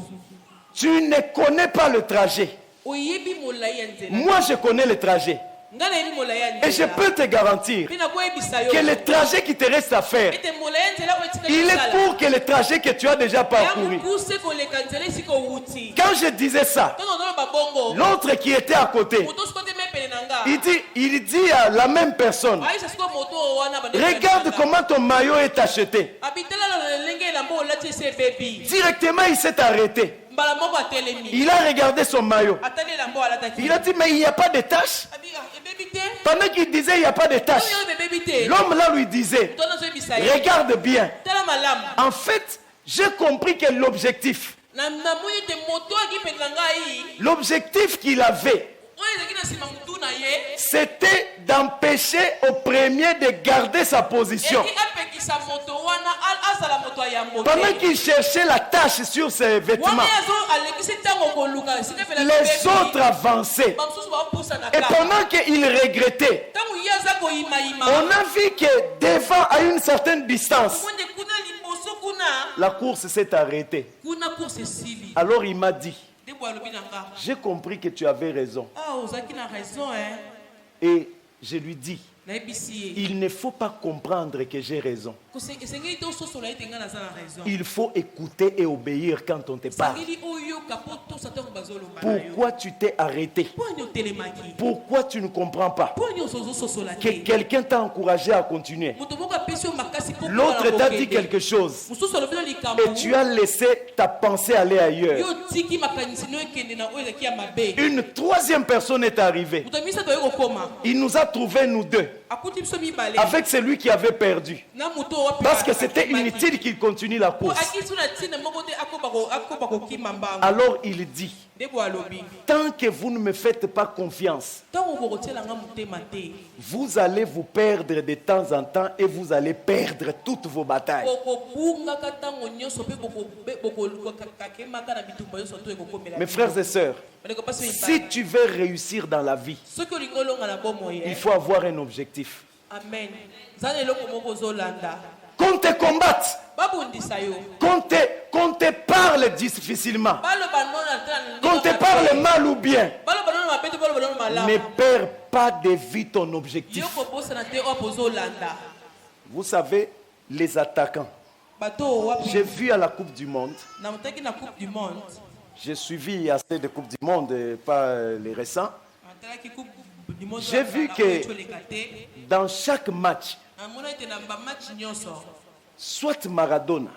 Tu ne connais pas le trajet. oyebi molai ya nzela Moi, je connais le trajet. ngai nayebi molai ya Et je nzela peux te garantir mpe nakoyebisa yo que le trajet qui te reste à faire, ete molai ya nzela oyo etikali il est kosala court que le trajet que tu as déjà ya parcouru. mokuse koleka nzela esika owuti Quand je disais ça, ntango ozoloba bongo l'autre qui était à côté, moto siko te me pene na nga il dit à la même personne, ayisa siko moto oyo wana regarde comment ton maillot est acheté. abitala na lelenge elamba olati esi ebebi Directement, il s'est arrêté. mbala moko atelemi Il a regardé son maillot. atali elamba oyo alataki Il a dit, mais il n'y a pas de tache. abi ebebi te Pendant qu'il disait, il n'y a pas de tache, oyo ebebi te l'homme là lui disait, to nazoyebisa ye regarde bien. tala malamu En fait, j'ai compris que l'objectif namoni ete moto aki pene na ngai L'objectif qu'il avait, oyo ezalaki na nsima motu na ye c'était d'empêcher au premier de garder sa position. eki apekisa moto wana azala moto ya yambo te Pendant qu'il cherchait la tache sur ses vêtements, wana alekisi ntango koluka esika pene les autres avançaient. bamosusu baopusa na Et kaka pendant qu'il regrettait, ntango ye aza koyimayima on a vu que devant, à une certaine distance, monde kuna liboso kuna la course s'est arrêtée. kuna course esili Alors il m'a dit, ndebo alobi na nga j'ai compris que tu avais raison. ah ozalaki na raison Et je lui dis, nayebisi ye il ne faut pas comprendre que j'ai raison. esengeli te ososola ete nga naza na raison Il faut écouter et obéir quand on te parle. esengeli oyoka mpo tosa ntango bazoloba na yo Pourquoi tu t'es arrêté? mpo ani otelemaki Pourquoi tu ne comprends pas mpo ani ozososola que te quelqu'un t'a encouragé à continuer? moto moko apesi yo makasi mpo L'autre t'a dit quelque chose mosusu alobi no likambo et tu as laissé ta pensée aller ailleurs. yo tiki makanisi no ekende na oyo ezalaki ya mabe Une troisième personne est arrivée. moto misato oye kokoma Il nous a trouvés, nous deux, akuti biso mibale avec celui qui avait perdu. na moto oyo ape- Parce que c'était akimaki. inutile qu'il continue la po course. akisi na ntina moko te akoba kokima mbango Alors il dit, ndebo alobi tant que vous ne me faites pas confiance, ntango bokotielanga motema te vous allez vous perdre de temps en temps et vous allez perdre toutes vos batailles. bokobungaka ntango nyonso mpe bokakemaka na bitumba nyonso to ekokomela Mes frères et sœurs, bandeko mpasi si tu veux réussir dans la vie, soki olingi olonga na bomoi il faut avoir un objectif. amen eza na eloko moko ozolanda Qu'on te combatte, babundisa yo qu'on te parle difficilement, baloba nona te na qu'on te parle mal ou bien, baloba nona mabe te baloba nona malamu ne perds pas de vue ton objectif. yo kobosana te oyo pozolanda Vous savez, les attaquants, bato oyo wapi j'ai vu à la Coupe du Monde, na motaki na coupe du monde J'ai suivi assez de Coupes du Monde, pas les récents. J'ai vu que dans chaque match, soit Maradona,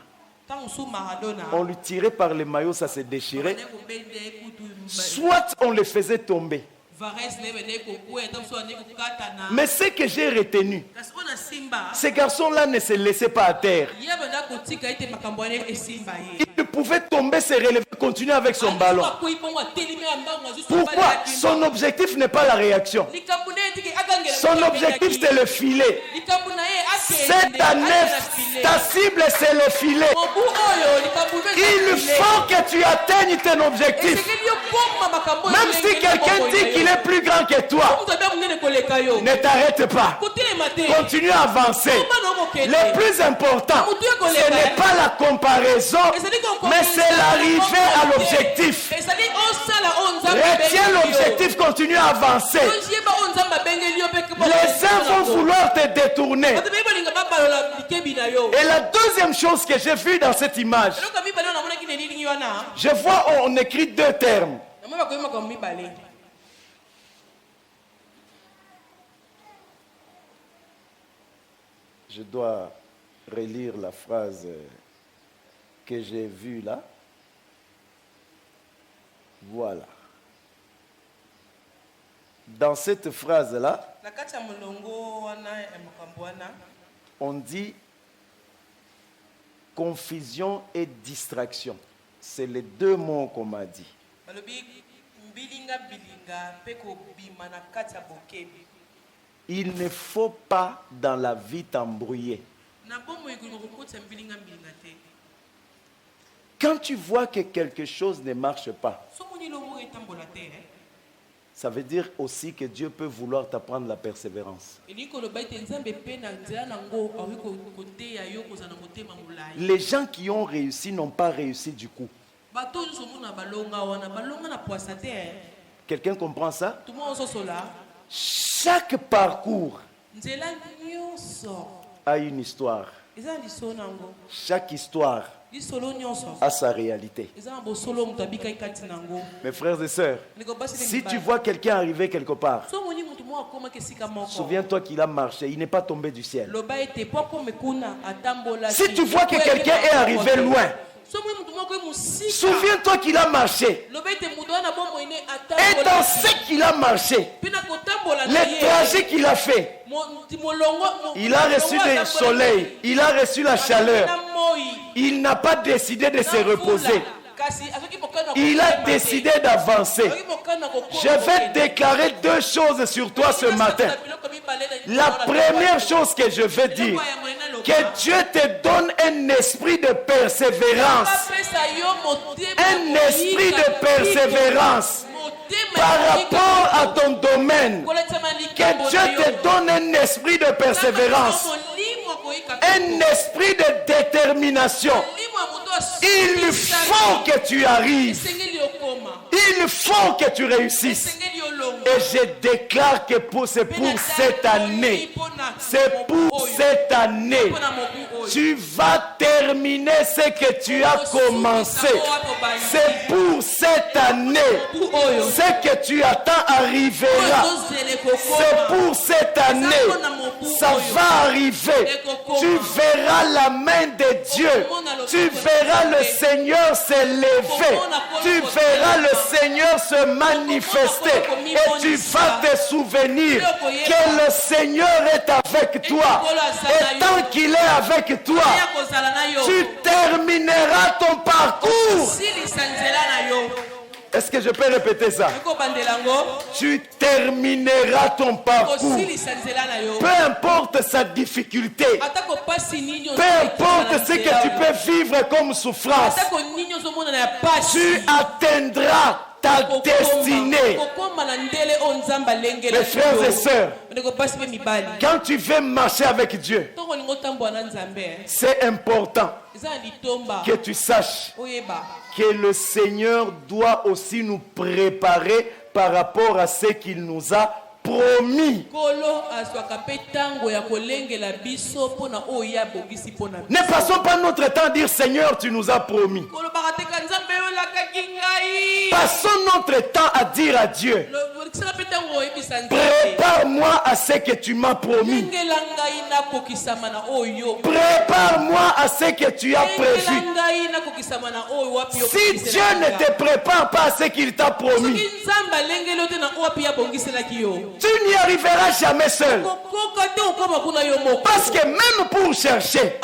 on lui tirait par les maillots, ça s'est déchiré, soit on le faisait tomber. Mais ce que j'ai retenu, ces garçons-là ne se laissaient pas à terre. Il pouvait tomber, se relever, continuer avec son ballon. Pourquoi? Son objectif n'est pas la réaction. Son objectif, c'est le filet. Cette année, ta cible, c'est le filet. Il faut que tu atteignes ton objectif. Même si quelqu'un dit qu'il est plus grand que toi, ne t'arrête pas. Continue à avancer. Le plus important, ce n'est pas la comparaison, mais c'est l'arrivée à l'objectif. Retiens l'objectif, continue à avancer. Les uns vont vouloir te détourner. Et la deuxième chose que j'ai vue dans cette image, je vois on écrit deux termes. Je dois relire la phrase que j'ai vue là. Voilà. Dans cette phrase-là, on dit confusion et distraction. C'est les deux mots qu'on m'a dit. Il ne faut pas dans la vie t'embrouiller. Quand tu vois que quelque chose ne marche pas, ça veut dire aussi que Dieu peut vouloir t'apprendre la persévérance. Les gens qui ont réussi n'ont pas réussi du coup. Quelqu'un comprend ça? Chaque parcours a une histoire. Chaque histoire a sa réalité. Mes frères et sœurs, si tu vois quelqu'un arriver quelque part, souviens-toi qu'il a marché, il n'est pas tombé du ciel. Si tu vois que quelqu'un est arrivé loin, souviens-toi qu'il a marché. Et dans ce qu'il a marché, le trajet qu'il a fait, il a reçu le soleil, il a reçu la chaleur. Il n'a pas décidé de se reposer. Il a décidé d'avancer. Je vais déclarer deux choses sur toi ce matin. La première chose que je veux dire, que Dieu te donne un esprit de persévérance. Un esprit de persévérance par rapport à ton domaine. Que Dieu te donne un esprit de persévérance. Un esprit de détermination. Il faut que tu arrives. Il faut que tu réussisses. Et je déclare que c'est pour cette année. C'est pour cette année. Tu vas terminer ce que tu as commencé. C'est pour cette année. Ce que tu attends arrivera. C'est pour cette année. Ça va arriver. Tu verras la main de Dieu. Tu verras le Seigneur se lever. Tu verras le Seigneur se manifester. Et tu vas te souvenir que le Seigneur est avec toi. Et tant qu'il est avec toi, tu termineras ton parcours. Est-ce que je peux répéter ça? Tu termineras ton parcours. Peu importe sa difficulté. Peu importe ce que tu peux vivre comme souffrance. Tu atteindras ta destinée. Mes frères et sœurs, quand tu veux marcher avec Dieu, c'est important que tu saches que le Seigneur doit aussi nous préparer par rapport à ce qu'il nous a promis. Ne passons pas notre temps à dire Seigneur, tu nous as promis. Passons notre temps à dire à Dieu, prépare-moi à ce que tu m'as promis. Prépare-moi à ce que tu as prévu. Si Dieu ne te prépare pas à ce qu'il t'a promis, tu n'y arriveras jamais seul. Parce que même pour chercher,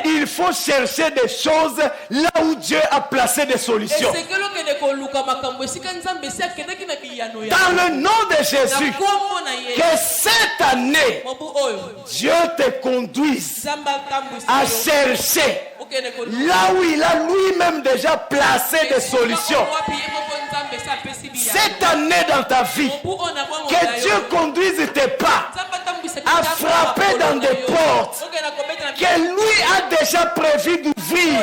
il faut chercher des choses là où Dieu a placé des solutions. Dans le nom de Jésus, que cette année, Dieu te conduise à chercher là où il a lui-même déjà placé des solutions. Cette année dans ta vie, que Dieu conduise tes pas à frapper dans des portes que lui a déjà prévu d'ouvrir.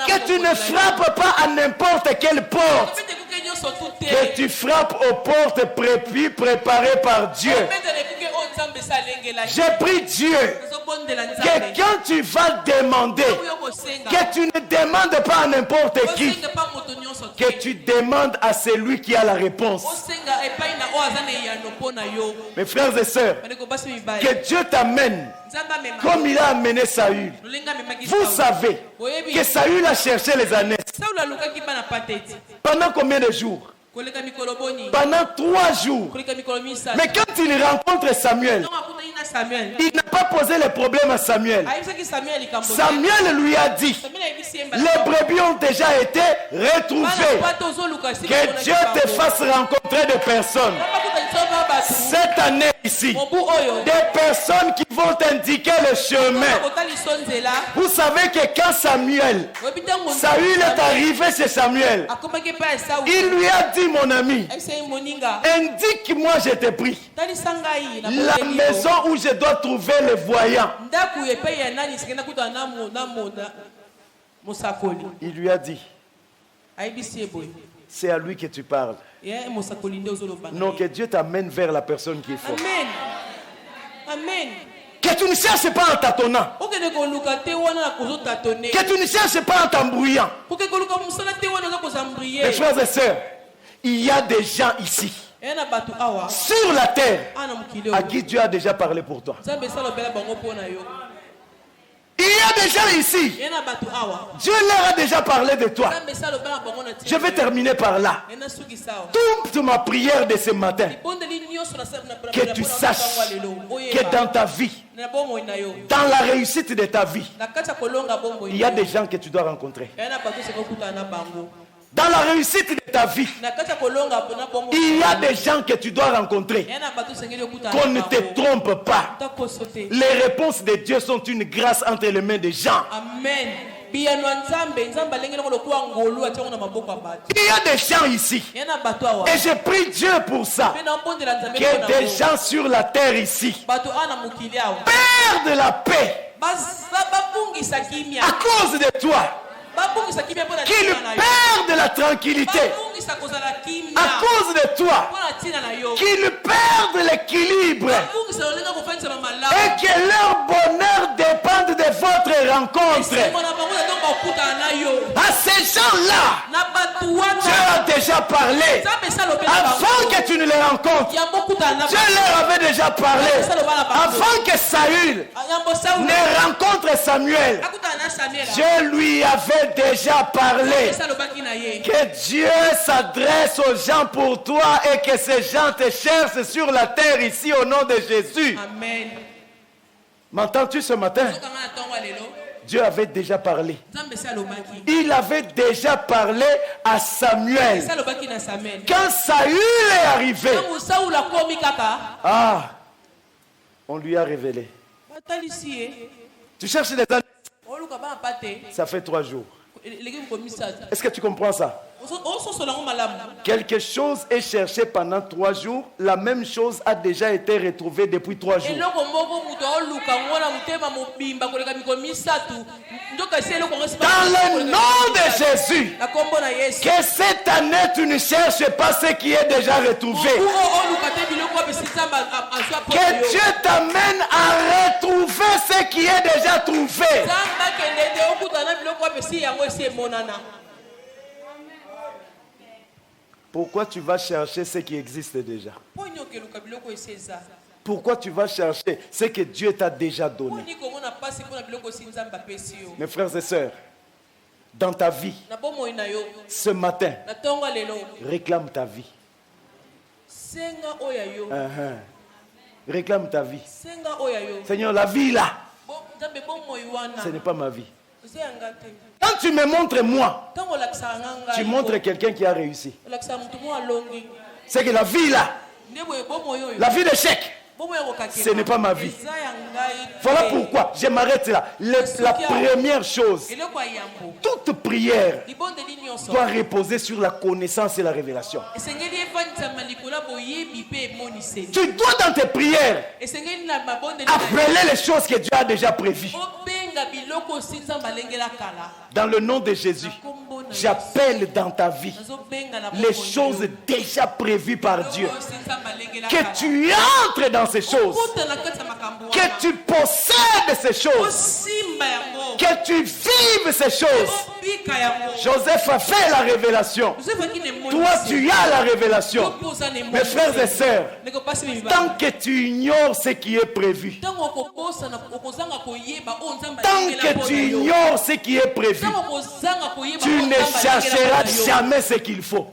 Que tu ne frappes pas à n'importe quelle porte. Que tu frappes aux portes préparées par Dieu. J'ai pris Dieu que quand tu vas demander, que tu ne demandes pas à n'importe qui, que tu demandes à celui qui a la réponse. Mes frères et sœurs, que Dieu t'amène comme il a amené Saül. Vous savez que Saül a cherché les ânesses. Pendant combien de jours? Pendant 3 jours. Mais quand il rencontre Samuel, il n'a pas posé les problèmes à Samuel. Samuel lui a dit, les brebis ont déjà été retrouvées. Que Dieu te fasse rencontrer des personnes cette année ici, des personnes qui vont t'indiquer le chemin. Vous savez que quand Saül est arrivé chez Samuel, il lui a dit, mon ami, indique-moi, je te prie, la maison où je dois trouver les voyants. Il lui a dit, c'est à lui que tu parles. Non, que Dieu t'amène vers la personne qui est forte. Amen. Amen. Que tu ne cherches pas en tâtonnant. Que tu ne cherches pas en t'embrouillant. Mes frères et sœurs, il y a des gens ici, sur la terre, à qui Dieu a déjà parlé pour toi. Il y a des gens ici, Dieu leur a déjà parlé de toi. Je vais terminer par là. Toute ma prière de ce matin, que tu saches que dans ta vie, dans la réussite de ta vie, il y a des gens que tu dois rencontrer. Dans la réussite de ta vie, il y a des gens que tu dois rencontrer. Qu'on ne te trompe pas. Les réponses de Dieu sont une grâce entre les mains des gens. Amen. Il y a des gens ici. Et je prie Dieu pour ça. Que des gens sur la terre ici perdent la paix à cause de toi. Qu'ils perdent la tranquillité à cause de toi, qu'ils perdent l'équilibre et que leur bonheur dépende de votre rencontre. À ces gens-là, Dieu a déjà parlé. Avant que tu ne les rencontres, Dieu leur avait déjà parlé. Avant que Saül ne rencontre Samuel, Dieu lui avait déjà parlé. Que Dieu s'adresse aux gens pour toi et que ces gens te cherchent sur la terre ici au nom de Jésus. Amen. M'entends-tu ce matin? Dieu avait déjà parlé. Il avait déjà parlé à Samuel. Quand Saül est arrivé, on lui a révélé. Tu cherches des années. Ça fait 3 jours. Est-ce que tu comprends ça? Quelque chose est cherché pendant 3 jours. La même chose a déjà été retrouvée depuis 3 jours. Dans le nom de Jésus, que cette année tu ne cherches pas ce qui est déjà retrouvé. Que Dieu t'amène à retrouver ce ce qui est déjà trouvé. Pourquoi tu vas chercher ce qui existe déjà? Pourquoi tu vas chercher ce que Dieu t'a déjà donné? Mes frères et sœurs, dans ta vie, ce matin, réclame ta vie. Réclame ta vie. Seigneur, la vie là, ce n'est pas ma vie. Quand tu me montres moi, tu montres quelqu'un qui a réussi. C'est que la vie là, la vie d'échec, ce n'est pas ma vie. Voilà pourquoi je m'arrête là. La première chose, toute prière doit reposer sur la connaissance et la révélation. Tu dois dans tes prières appeler les choses que Dieu a déjà prévues. Dans le nom de Jésus, j'appelle dans ta vie les choses déjà prévues par Dieu. Que tu entres dans ces choses. Que tu possèdes ces choses. Que tu vives ces choses. Joseph a fait la révélation. Toi, tu as la révélation. Mes frères et sœurs, tant que tu ignores ce qui est prévu, tant que tu ignores ce qui est prévu, tu ne chercheras jamais ce qu'il faut.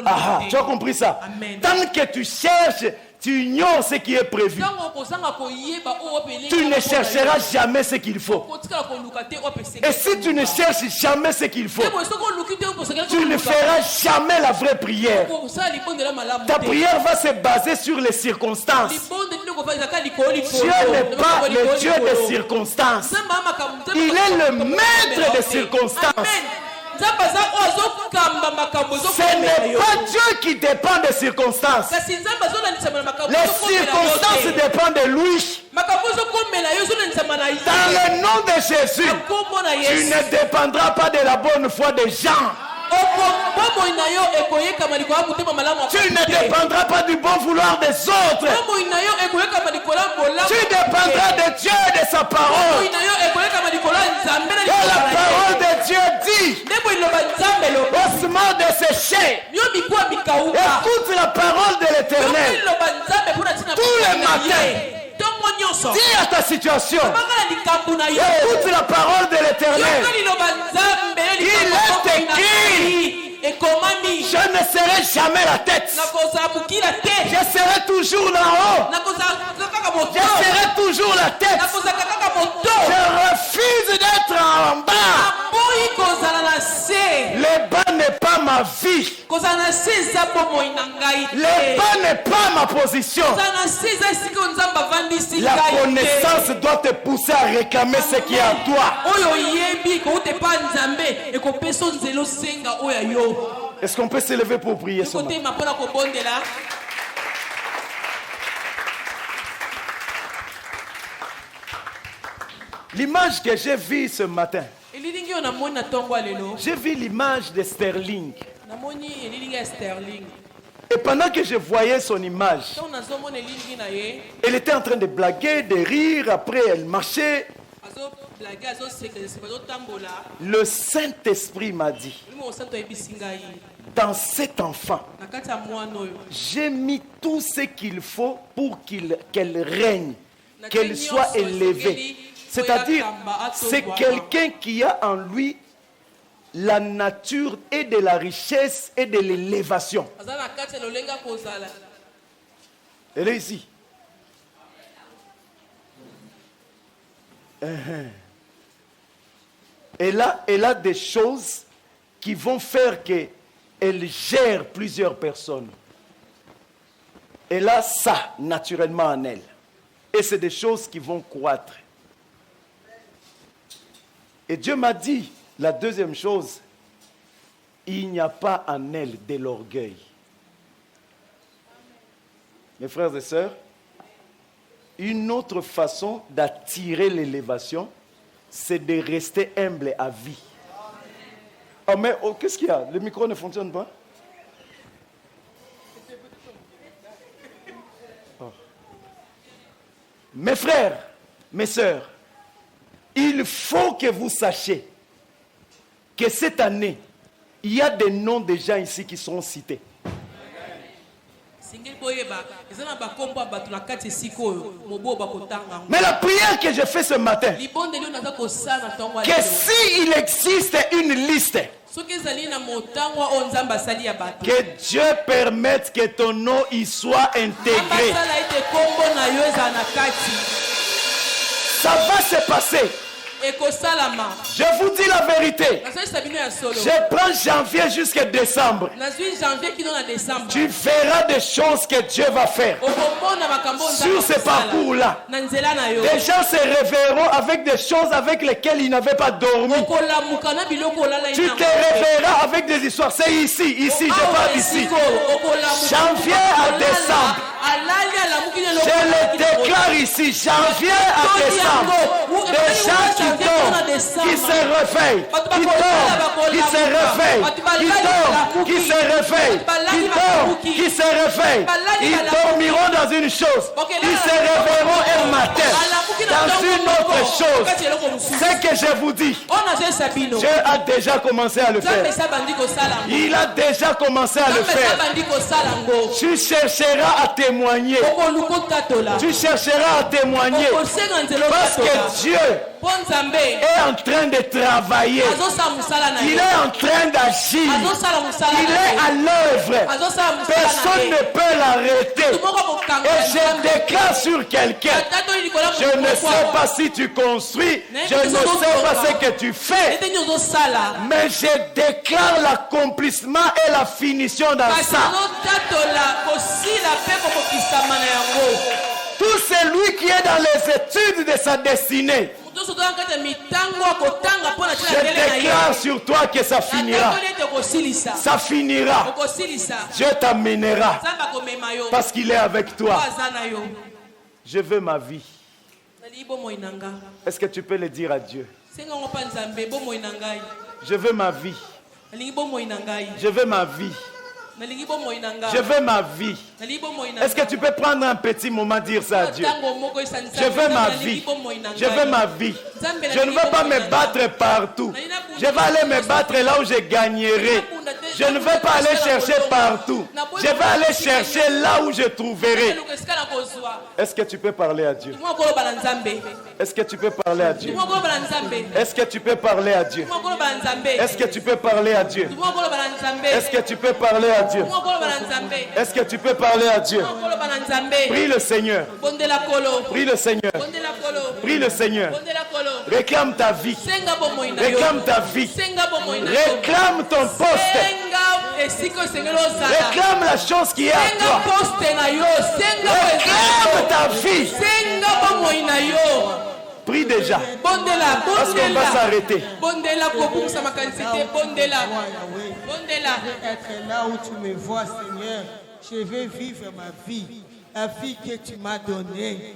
Ah, tu as compris ça? Tant que tu cherches, tu ignores ce qui est prévu, tu ne chercheras jamais ce qu'il faut. Et si tu ne cherches jamais ce qu'il faut, tu ne feras jamais la vraie prière. Ta prière va se baser sur les circonstances. Dieu n'est pas le Dieu des circonstances. Il est le maître des circonstances. Ce n'est pas Dieu qui dépend des circonstances. Les circonstances dépendent de lui. Dans le nom de Jésus, tu ne dépendras pas de la bonne foi des gens. Tu ne dépendras pas du bon vouloir des autres. Tu dépendras de Dieu et de sa parole. Et la parole de Dieu dit, osement desséché, écoute la parole de l'Éternel tous les matins. Dis à ta situation, écoute la parole de l'Éternel. Il est écrit, je ne serai jamais la tête. Je serai toujours là-haut. Je serai toujours la tête. Je refuse d'être en bas. Le bas n'est pas ma vie. Le bas n'est pas ma position. La connaissance doit te pousser à réclamer ce qui est à toi. Est-ce qu'on peut s'élever pour prier ce matin? L'image que j'ai vue ce matin, j'ai vu l'image de Sterling. Et pendant que je voyais son image, elle était en train de blaguer, de rire, après elle marchait. Le Saint-Esprit m'a dit, dans cet enfant, j'ai mis tout ce qu'il faut pour qu'elle règne, qu'elle soit élevée. C'est-à-dire, c'est quelqu'un qui a en lui la nature et de la richesse et de l'élévation. Elle est ici. Elle a des choses qui vont faire qu'elle gère plusieurs personnes. Elle a ça naturellement en elle. Et c'est des choses qui vont croître. Et Dieu m'a dit, la deuxième chose, il n'y a pas en elle de l'orgueil. Mes frères et sœurs, une autre façon d'attirer l'élévation, c'est de rester humble à vie. Oh, mais qu'est-ce qu'il y a? Le micro ne fonctionne pas? Oh. Mes frères, Mes sœurs, il faut que vous sachiez que cette année, il y a des noms de gens ici qui seront cités. Mais la prière que j'ai faite ce matin, que s'il existe une liste, que Dieu permette que ton nom y soit intégré. Ça va se passer. Je vous dis la vérité. Je prends janvier jusqu'à décembre. Tu verras des choses que Dieu va faire sur ce parcours-là. Des gens se réveilleront avec des choses avec lesquelles ils n'avaient pas dormi. Tu te réveilleras avec des histoires. C'est ici, je parle ici. Janvier à décembre. Je le déclare ici, janvier à décembre. Des gens qui dorment, qui se réveillent, qui dorment, qui se réveillent, qui dorment, qui se réveillent, qui dorment, qui se réveillent. Ils dormiront dans une chose, ils se réveilleront un matin dans une autre chose. Ce que je vous dis, Dieu a déjà commencé à le faire. Il a déjà commencé à le faire. Tu chercheras à témoigner. Tu chercheras à témoigner. Parce que Dieu est en train de travailler. Il est en train d'agir. Il est à l'œuvre. Personne ne peut l'arrêter. Et je déclare sur quelqu'un. Je ne sais pas si tu construis. Je ne sais pas ce que tu fais. Mais je déclare l'accomplissement et la finition dans ça. Tout celui qui est dans les études de sa destinée, je déclare sur toi que ça finira. Ça finira. Dieu t'amènera parce qu'il est avec toi. Je veux ma vie. Est-ce que tu peux le dire à Dieu? Je veux ma vie. Je veux ma vie. Je veux ma vie. Est-ce que tu peux prendre un petit moment dire ça à Dieu? Je veux ma vie. Je veux ma vie. Je ne veux pas me battre partout. Je vais aller me battre là où je gagnerai. Je ne veux pas aller chercher partout. Je vais aller chercher là où je trouverai. Est-ce que tu peux parler à Dieu? Est-ce que tu peux parler à Dieu? Est-ce que tu peux parler à Dieu? Est-ce que tu peux parler à Dieu? Est-ce que tu peux parler à Dieu? Est-ce que tu peux parler à Dieu? Prie le Seigneur. Prie le Seigneur. Prie le Seigneur. Réclame ta vie. Réclame ta vie. Réclame ton poste. Réclame la chose qui est à toi. Réclame ta vie. Prie déjà. Parce qu'on va s'arrêter. Être là où tu me vois, Seigneur. Je vais vivre ma vie. La vie que tu m'as donnée.